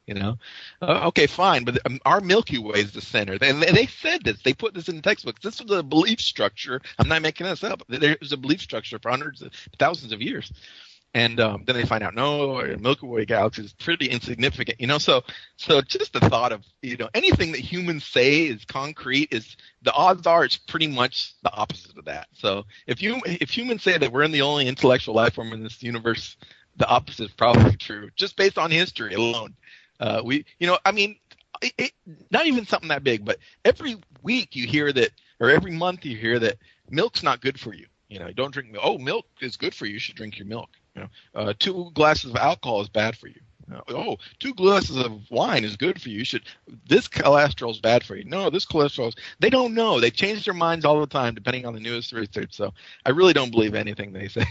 Okay, fine, but our Milky Way is the center. And they said this. They put this in the textbooks. This was a belief structure. I'm not making this up. There was a belief structure for hundreds of thousands of years. And then they find out, no, Milky Way galaxy is pretty insignificant, So just the thought of, anything that humans say is concrete, the odds are it's pretty much the opposite of that. So if humans say that we're the only intellectual life form in this universe, the opposite is probably true, just based on history alone. Not even something that big, but every week you hear that or every month you hear that milk's not good for you. Don't drink milk. Oh, milk is good for you. You should drink your milk. 2 glasses of alcohol is bad for you. Oh, 2 glasses of wine is good for you. This cholesterol is bad for you. No, this cholesterol is. They don't know. They change their minds all the time depending on the newest research. So I really don't believe anything they say,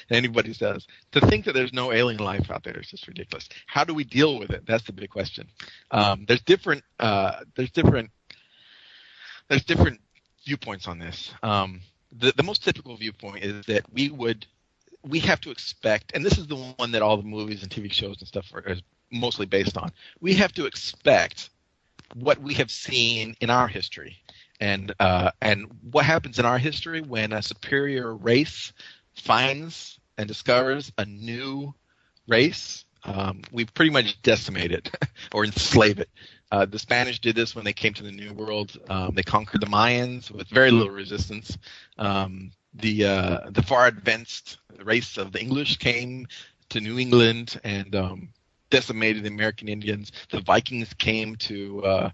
anybody says. To think that there's no alien life out there is just ridiculous. How do we deal with it? That's the big question. There's different viewpoints on this. The most typical viewpoint is that we have to expect, and this is the one that all the movies and TV shows and stuff are mostly based on. We have to expect what we have seen in our history, and what happens in our history when a superior race finds and discovers a new race. We pretty much decimate it or enslave it. The Spanish did this when they came to the New World. They conquered the Mayans with very little resistance. The far advanced race of the English came to New England and decimated the American Indians. The Vikings came to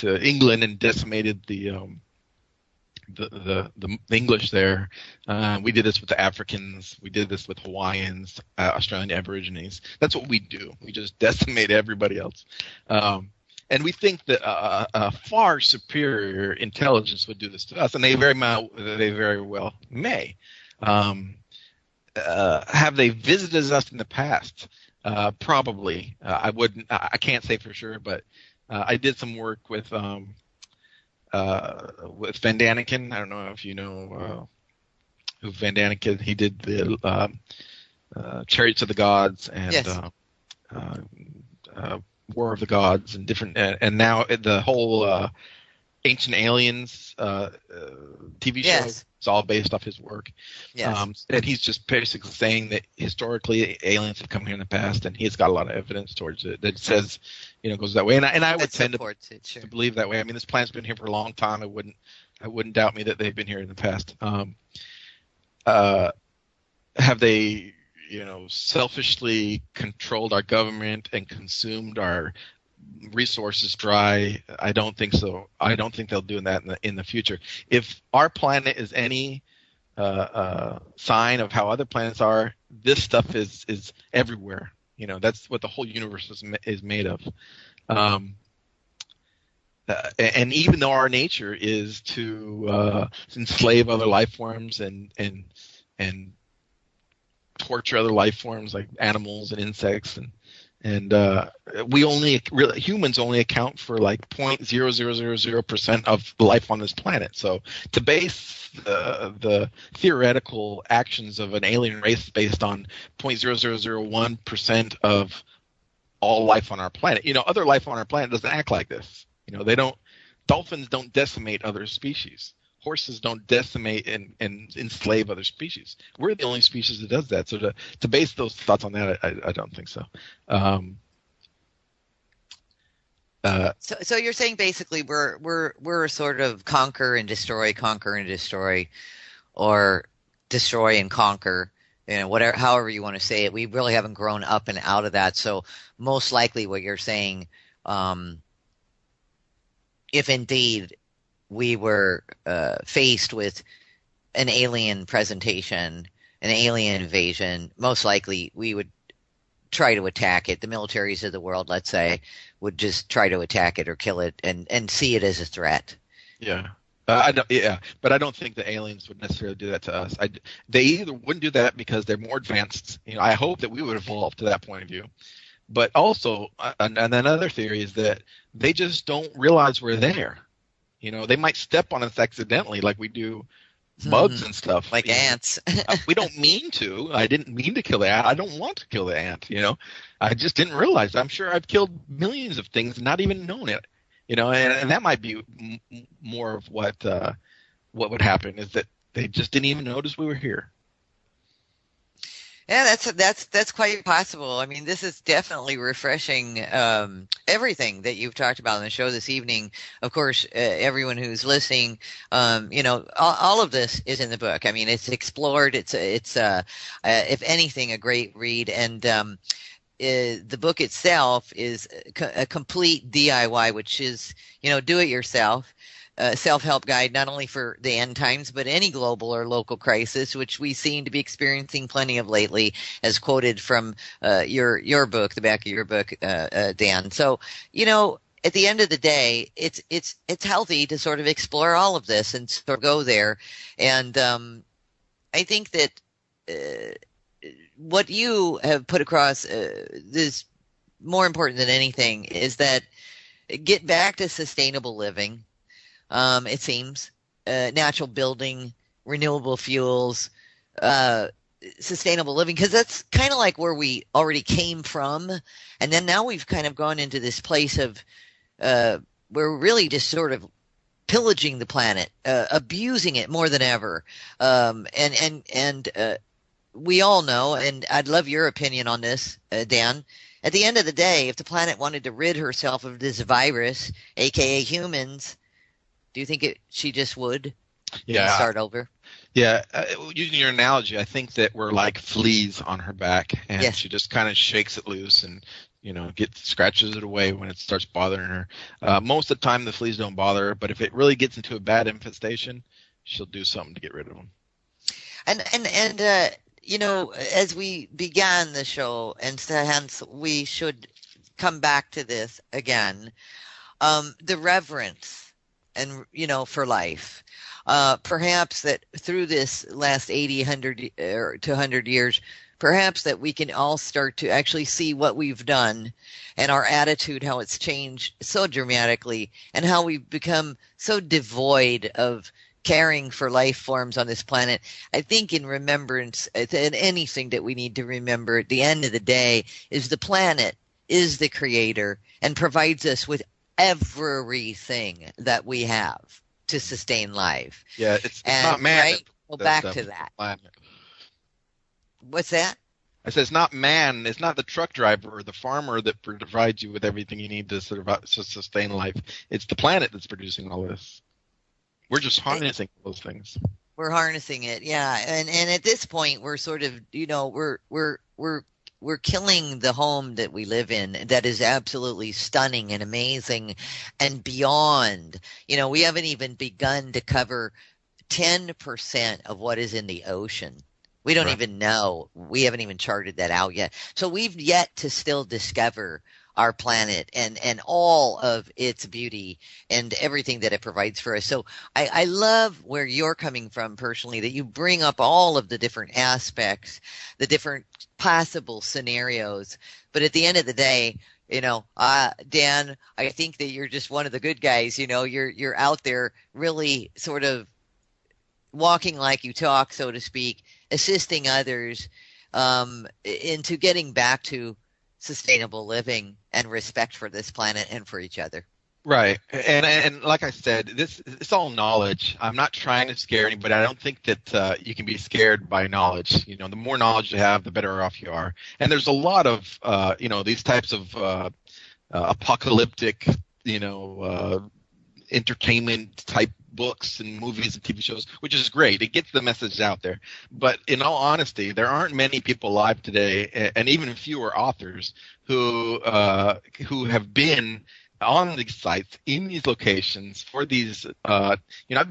England and decimated the English there. We did this with the Africans. We did this with Hawaiians, Australian Aborigines. That's what we do. We just decimate everybody else. And we think that a far superior intelligence would do this to us, and they very well may. Have they visited us in the past? Probably. I can't say for sure, but I did some work with Van Daniken. I don't know if you know who Van Daniken is. He did the Chariots of the Gods and Yes. War of the Gods and different, and now the whole Ancient Aliens TV show. Yes. It's all based off his work. Yes. And he's just basically saying that historically aliens have come here in the past, and he's got a lot of evidence towards it that says, goes that way. And I would That tend supports it, sure. to believe that way. I mean, this planet's been here for a long time. I wouldn't doubt me that they've been here in the past. Have they, selfishly controlled our government and consumed our resources dry? I don't think so. I don't think they'll do that in the future. If our planet is any sign of how other planets are, this stuff is everywhere. That's what the whole universe is made of. And even though our nature is to enslave other life forms and torture other life forms like animals and insects, and humans only account for like 0.0000% of life on this planet. So to base the theoretical actions of an alien race based on 0.0001% of all life on our planet, other life on our planet doesn't act like this. Dolphins don't decimate other species. Horses don't decimate and enslave other species. We're the only species that does that. So to base those thoughts on that, I don't think so. So you're saying basically we're a sort of conquer and destroy, or destroy and conquer, whatever, however you want to say it. We really haven't grown up and out of that. So most likely what you're saying, if indeed we were faced with an alien presentation, an alien invasion, most likely we would try to attack it. The militaries of the world, let's say, would just try to attack it or kill it and see it as a threat. Yeah. But I don't think the aliens would necessarily do that to us. They either wouldn't do that because they're more advanced. I hope that we would evolve to that point of view. But also, and another theory is that they just don't realize we're there. They might step on us accidentally like we do bugs and stuff. Like ants. We don't mean to. I didn't mean to kill the ant. I don't want to kill the ant. I just didn't realize. I'm sure I've killed millions of things and not even known it. And that might be more of what would happen, is that they just didn't even notice we were here. Yeah, that's quite possible. I mean, this is definitely refreshing. Everything that you've talked about on the show this evening. Of course, everyone who's listening, all of this is in the book. I mean, it's explored. It's if anything, a great read. And the book itself is a complete DIY, which is do it yourself. self-help guide, not only for the end times, but any global or local crisis, which we seem to be experiencing plenty of lately, as quoted from your book, the back of your book, Dan. So, at the end of the day, it's healthy to sort of explore all of this and sort of go there. And I think that what you have put across is more important than anything is that get back to sustainable living. It seems natural building, renewable fuels, sustainable living, because that's kind of like where we already came from. And then now we've kind of gone into this place of we're really just sort of pillaging the planet, abusing it more than ever. And we all know, and I'd love your opinion on this, Dan. At the end of the day, if the planet wanted to rid herself of this virus, aka humans, do you think she just would? Yeah. Start over? Yeah. Using your analogy, I think that we're like fleas on her back, and she just kind of shakes it loose and, scratches it away when it starts bothering her. Most of the time, the fleas don't bother her, but if it really gets into a bad infestation, she'll do something to get rid of them. And as we began the show, and hence we should come back to this again, the reverence and, for life. Perhaps that through this last 80, 100 to 100 years, perhaps that we can all start to actually see what we've done and our attitude, how it's changed so dramatically, and how we've become so devoid of caring for life forms on this planet. I think in remembrance, and anything that we need to remember at the end of the day is the planet is the creator and provides us with everything that we have to sustain life. Yeah, it's not man. Right? Well, back to that. Planet. What's that? I said it's not man. It's not the truck driver or the farmer that provides you with everything you need to sustain life. It's the planet that's producing all this. We're just harnessing those things. We're harnessing it, yeah. And at this point, we're sort of, we're killing the home that we live in that is absolutely stunning and amazing and beyond. We haven't even begun to cover 10% of what is in the ocean. We don't even know. We haven't even charted that out yet. So we've yet to still discover our planet and all of its beauty and everything that it provides for us. So I love where you're coming from personally, that you bring up all of the different aspects, the different possible scenarios. But at the end of the day, Dan, I think that you're just one of the good guys. You're out there really sort of walking like you talk, so to speak, assisting others into getting back to sustainable living and respect for this planet and for each other. Right. And like I said, it's all knowledge. I'm not trying to scare anybody. I don't think that you can be scared by knowledge. The more knowledge you have, the better off you are. And there's a lot of, these types of apocalyptic, entertainment type books and movies and TV shows, which is great. It gets the message out there. But in all honesty, there aren't many people alive today, and even fewer authors who have been on these sites in these locations for these. I've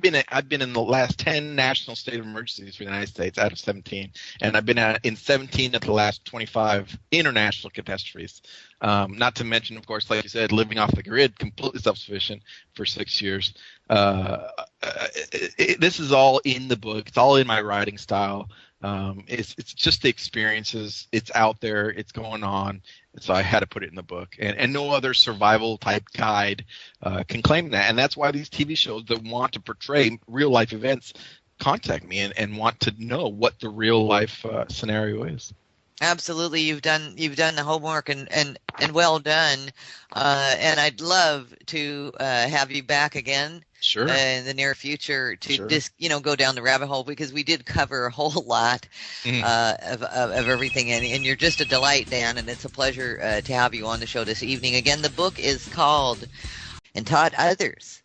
been in the last 10 national state of emergencies for the United States out of 17, and I've been in 17 of the last 25 international catastrophes. Not to mention, of course, like you said, living off the grid, completely self-sufficient for 6 years. This is all in the book. It's all in my writing style. It's just the experiences. It's out there. It's going on. So I had to put it in the book. And no other survival type guide can claim that. And that's why these TV shows that want to portray real life events contact me and want to know what the real life scenario is. Absolutely, you've done the homework and well done. And I'd love to have you back again. Sure. In the near future to just go down the rabbit hole, because we did cover a whole lot of everything, and you're just a delight, Dan, and it's a pleasure to have you on the show this evening. Again, the book is called "And Taught Others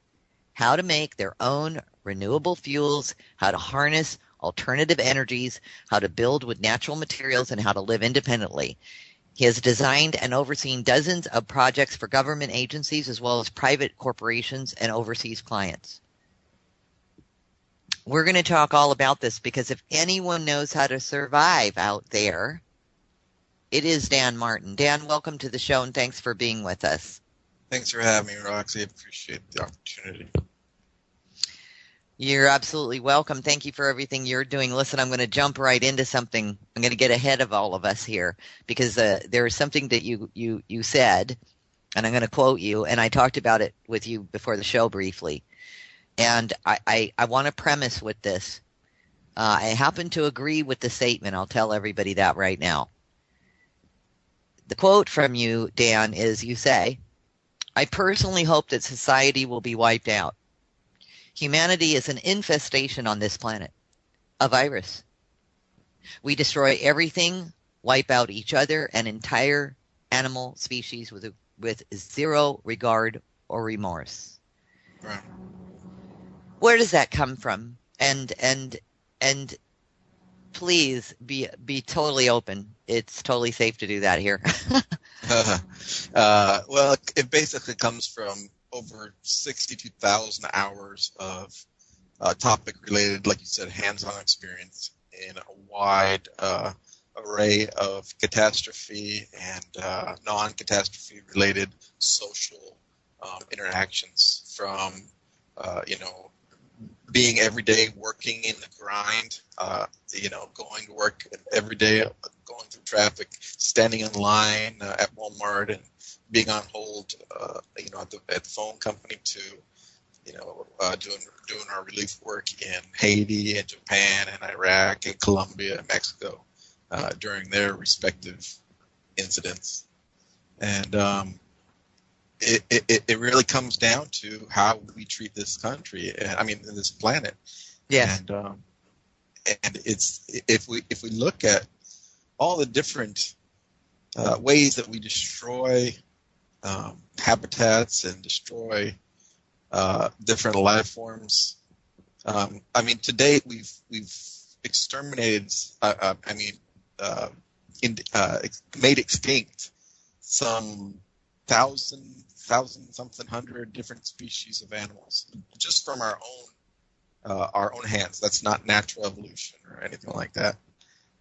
How to Make Their Own Renewable Fuels, How to Harness Alternative Energies, How to Build with Natural Materials, and How to Live Independently." He has designed and overseen dozens of projects for government agencies as well as private corporations and overseas clients. We're going to talk all about this because if anyone knows how to survive out there, it is Dan Martin. Dan, welcome to the show and thanks for being with us. Thanks for having me, Roxy. I appreciate the opportunity. You're absolutely welcome. Thank you for everything you're doing. Listen, I'm going to jump right into something. I'm going to get ahead of all of us here because there is something that you said, and I'm going to quote you, and I talked about it with you before the show briefly. And I want to premise with this. I happen to agree with the statement. I'll tell everybody that right now. The quote from you, Dan, is you say, I personally hope that society will be wiped out. Humanity is an infestation on this planet, a virus. We destroy everything, wipe out each other and entire animal species with zero regard or remorse. Right. Where does that come from? And please be totally open. It's totally safe to do that here. Well, it basically comes from over 62,000 hours of topic-related, like you said, hands-on experience in a wide array of catastrophe and non-catastrophe related social interactions from, being every day working in the grind, going to work every day, going through traffic, standing in line at Walmart and being on hold, at the phone company to, doing our relief work in Haiti and Japan and Iraq and Colombia and Mexico during their respective incidents. And it really comes down to how we treat this country, this planet. Yes. And it's if we look at all the different ways that we destroy habitats and destroy different life forms. To date we've exterminated. Made extinct some thousand something hundred different species of animals just from our own hands. That's not natural evolution or anything like that.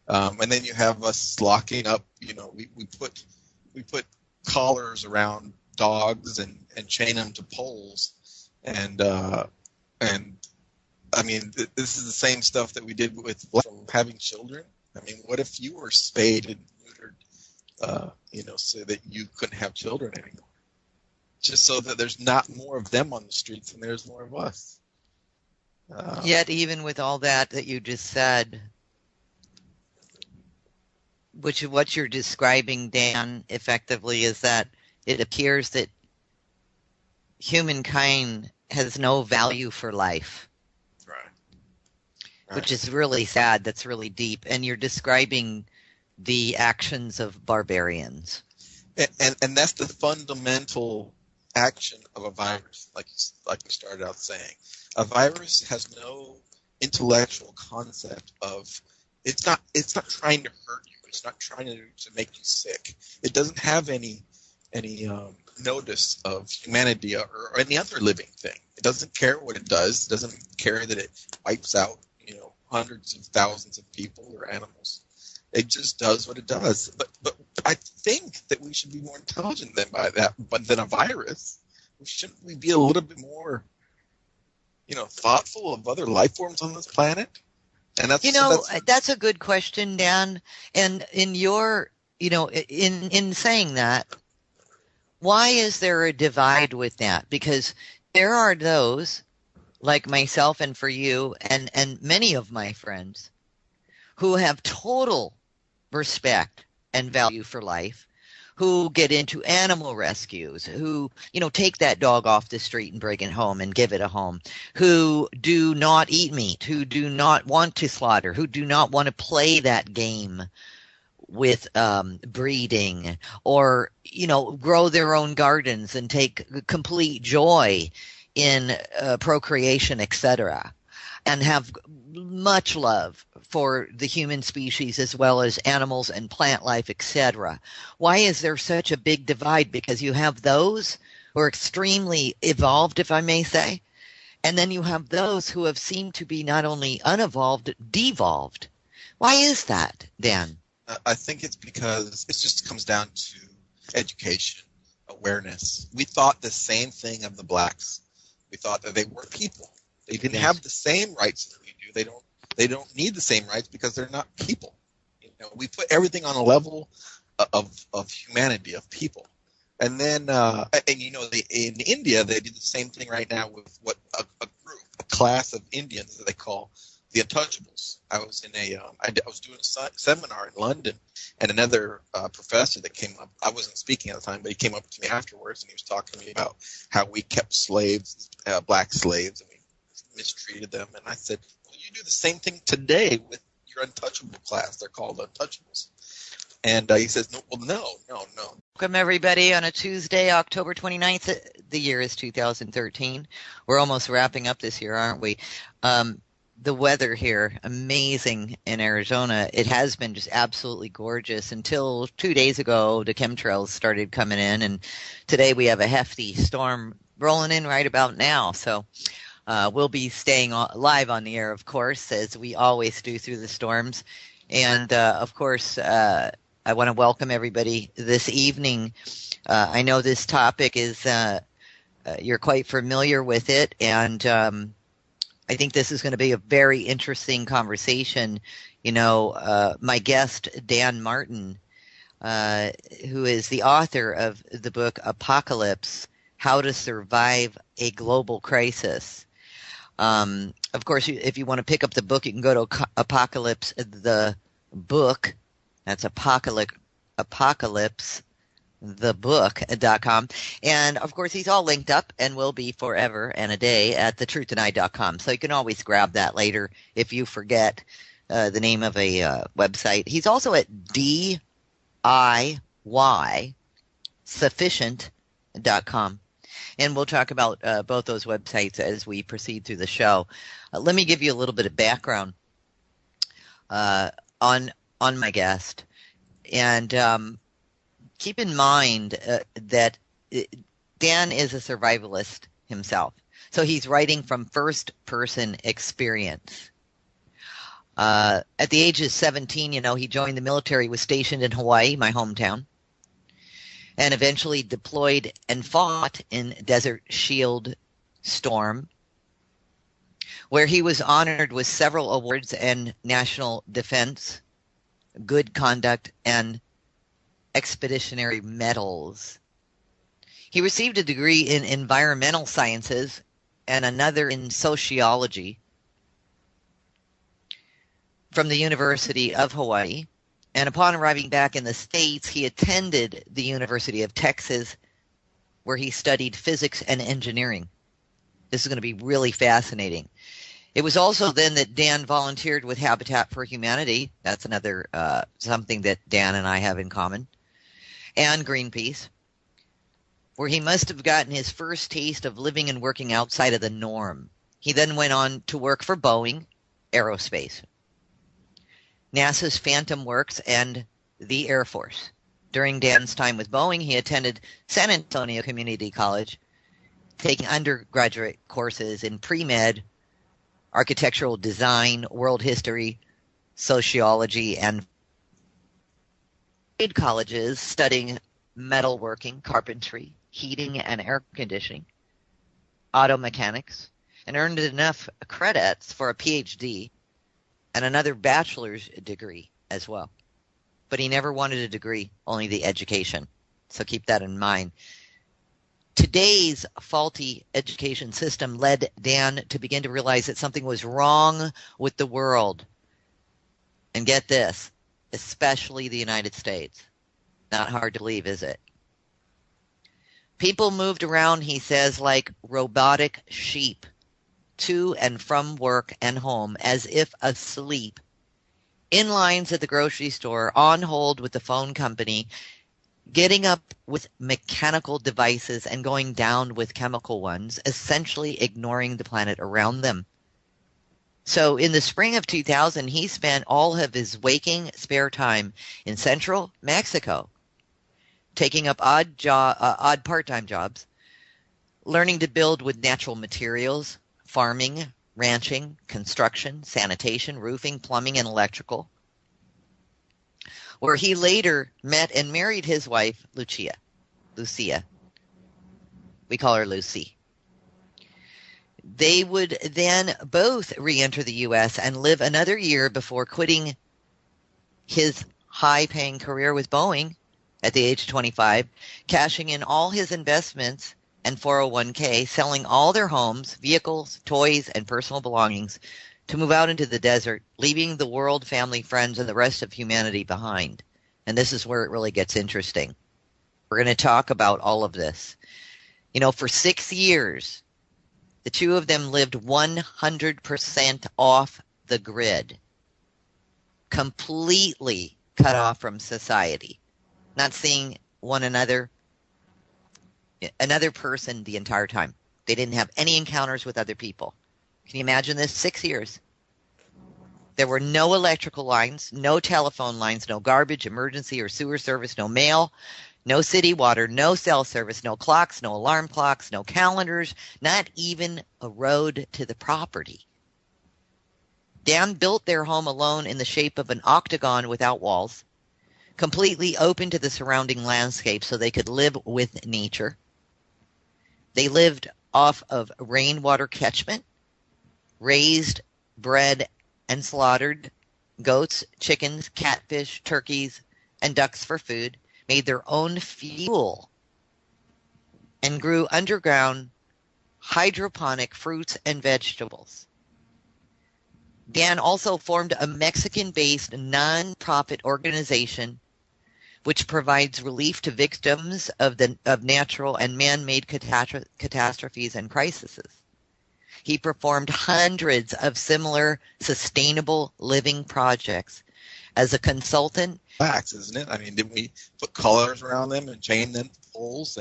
And then you have us locking up. We put collars around dogs and chain them to poles, and this is the same stuff that we did with from having children. What if you were spayed and neutered, so that you couldn't have children anymore, just so that there's not more of them on the streets and there's more of us. Yet, even with all that you just said, which what you're describing, Dan, effectively is that it appears that humankind has no value for life. Right. Which is really sad. That's really deep. And you're describing the actions of barbarians. And that's the fundamental action of a virus, like you started out saying. A virus has no intellectual concept of it's not trying to hurt you. It's not trying to make you sick. It doesn't have any notice of humanity or any other living thing. It doesn't care what it does. It doesn't care that it wipes out hundreds of thousands of people or animals. It just does what it does. But I think that we should be more intelligent than a virus. Shouldn't we be a little bit more, thoughtful of other life forms on this planet? And that's a good question, Dan. And in your, in saying that, why is there a divide with that? Because there are those like myself and for you and many of my friends who have total respect and value for life, who get into animal rescues, who, take that dog off the street and bring it home and give it a home, who do not eat meat, who do not want to slaughter, who do not want to play that game with breeding or, grow their own gardens and take complete joy in procreation, etc., and have much love for the human species as well as animals and plant life, etc. Why is there such a big divide? Because you have those who are extremely evolved, if I may say, And then you have those who have seemed to be not only unevolved, devolved. Why is that, Dan? I think it's because it just comes down to education, awareness. We thought the same thing of the blacks. We thought that they were people. They didn't have the same rights that we do. They don't need the same rights because they're not people. We put everything on a level of humanity, of people. And then, in India, they do the same thing right now with what a group, a class of Indians that they call the Untouchables. I was in I was doing a seminar in London, and another professor that came up. I wasn't speaking at the time, but he came up to me afterwards, and he was talking to me about how we kept slaves, black slaves, and we mistreated them. And I said, well, you do the same thing today with your untouchable class. They're called Untouchables. And he says, no. Welcome, everybody, on a Tuesday, October 29th. The year is 2013. We're almost wrapping up this year, aren't we? The weather here, amazing in Arizona. It has been just absolutely gorgeous until 2 days ago. The chemtrails started coming in, and today we have a hefty storm rolling in right about now. So we'll be staying live on the air, of course, as we always do through the storms. And, of course, I want to welcome everybody this evening. I know this topic is, you're quite familiar with it, and I think this is going to be a very interesting conversation. My guest, Dan Martin, who is the author of the book Apocalypse, How to Survive a Global Crisis. Of course, if you want to pick up the book, you can go to Apocalypse, the book. That's apocalypsethebook.com. And, of course, he's all linked up and will be forever and a day at thetruthandI.com. So you can always grab that later if you forget the name of a website. He's also at DIYsufficient.com. And we'll talk about both those websites as we proceed through the show. Let me give you a little bit of background on my guest. And keep in mind that Dan is a survivalist himself. So he's writing from first-person experience. At the age of 17, he joined the military, was stationed in Hawaii, my hometown, and eventually deployed and fought in Desert Shield Storm, where he was honored with several awards and national defense, good conduct, and expeditionary medals. He received a degree in environmental sciences and another in sociology from the University of Hawaii. And upon arriving back in the States, he attended the University of Texas, where he studied physics and engineering. This is going to be really fascinating. It was also then that Dan volunteered with Habitat for Humanity. That's another something that Dan and I have in common. And Greenpeace, where he must have gotten his first taste of living and working outside of the norm. He then went on to work for Boeing Aerospace, NASA's Phantom Works, and the Air Force. During Dan's time with Boeing, he attended San Antonio Community College, taking undergraduate courses in pre-med, architectural design, world history, sociology, and trade colleges studying metalworking, carpentry, heating and air conditioning, auto mechanics, and earned enough credits for a PhD and another bachelor's degree as well. But he never wanted a degree, only the education. So keep that in mind. Today's faulty education system led Dan to begin to realize that something was wrong with the world. And get this, especially the United States. Not hard to believe, is it? People moved around, he says, like robotic sheep, to and from work and home, as if asleep, in lines at the grocery store, on hold with the phone company, getting up with mechanical devices and going down with chemical ones, essentially ignoring the planet around them. So in the spring of 2000, he spent all of his waking spare time in central Mexico, taking up odd part-time jobs, learning to build with natural materials, farming, ranching, construction, sanitation, roofing, plumbing, and electrical, where he later met and married his wife, Lucia. We call her Lucy. They would then both re-enter the U.S. and live another year before quitting his high-paying career with Boeing at the age of 25, cashing in all his investments and 401k, selling all their homes, vehicles, toys, and personal belongings to move out into the desert, leaving the world, family, friends, and the rest of humanity behind. And this is where it really gets interesting. We're going to talk about all of this. You know, for 6 years, the two of them lived 100% off the grid, completely cut off from society, not seeing another person the entire time. They didn't have any encounters with other people. Can you imagine this? 6 years. There were no electrical lines, no telephone lines, no garbage, emergency or sewer service, no mail, no city water, no cell service, no clocks, no alarm clocks, no calendars, not even a road to the property. Dan built their home alone in the shape of an octagon without walls, completely open to the surrounding landscape so they could live with nature. They lived off of rainwater catchment, raised, bred, and slaughtered goats, chickens, catfish, turkeys, and ducks for food, made their own fuel, and grew underground hydroponic fruits and vegetables. Dan also formed a Mexican-based non-profit organization which provides relief to victims of natural and man-made catastrophes and crises. He performed hundreds of similar sustainable living projects as a consultant. Facts, isn't it? I mean, didn't we put collars around them and chain them to poles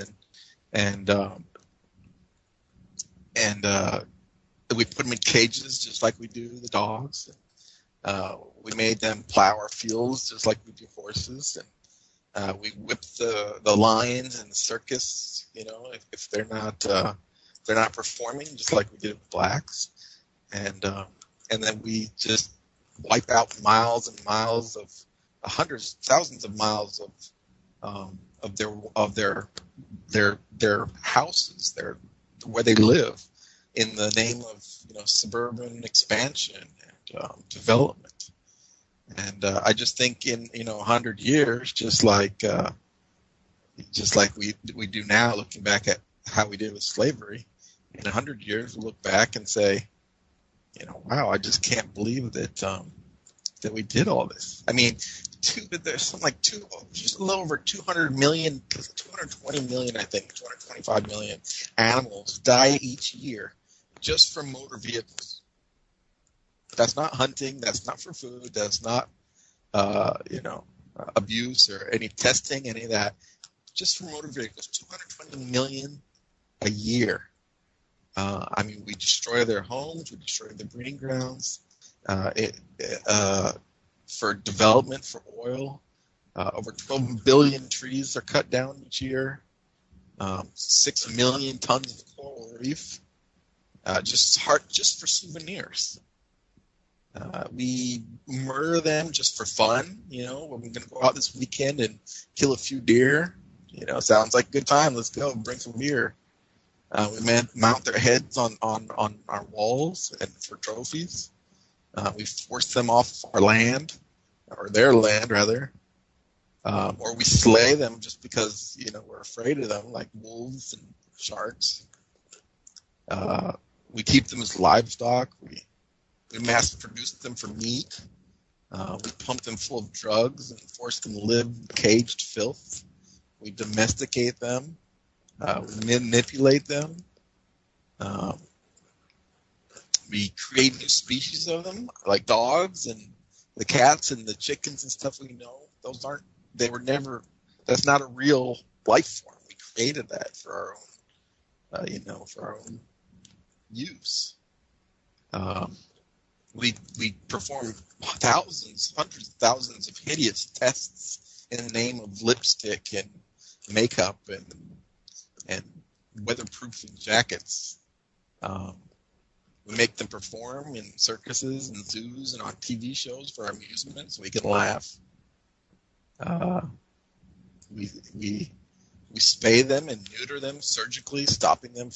and we put them in cages just like we do the dogs. We made them plow our fields just like we do horses, and we whip the lions in the circus. You know, if they're not performing, just like we did with blacks, and then we just wipe out miles and miles of hundreds, thousands of miles of their houses, where they live, in the name of suburban expansion and development. And I just think in 100 years, just like we do now, looking back at how we did with slavery, in 100 years we'll look back and say, wow, I just can't believe that we did all this. I mean, there's something like just a little over 200 million, 220 million, I think, 225 million animals die each year just from motor vehicles. That's not hunting. That's not for food. That's not, abuse or any testing, any of that. Just for motor vehicles, 220 million a year. I mean, we destroy their homes. We destroy their breeding grounds. For development, for oil, over 12 billion trees are cut down each year. 6 million tons of coral reef, just for souvenirs. We murder them just for fun. When we're going to go out this weekend and kill a few deer, sounds like a good time. Let's go bring some beer. We mount their heads on our walls and for trophies. We force them off our land, or their land rather, or we slay them just because we're afraid of them, like wolves and sharks. We keep them as livestock. We mass produce them for meat. We pump them full of drugs and force them to live caged filth. We domesticate them. We manipulate them. We create new species of them, like dogs and the cats and the chickens and stuff we know. That's not a real life form. We created that for our own, for our own use. We perform hundreds of thousands of hideous tests in the name of lipstick and makeup and weatherproofing jackets. We make them perform in circuses and zoos and on TV shows for our amusement, so we can laugh. We spay them and neuter them surgically, stopping them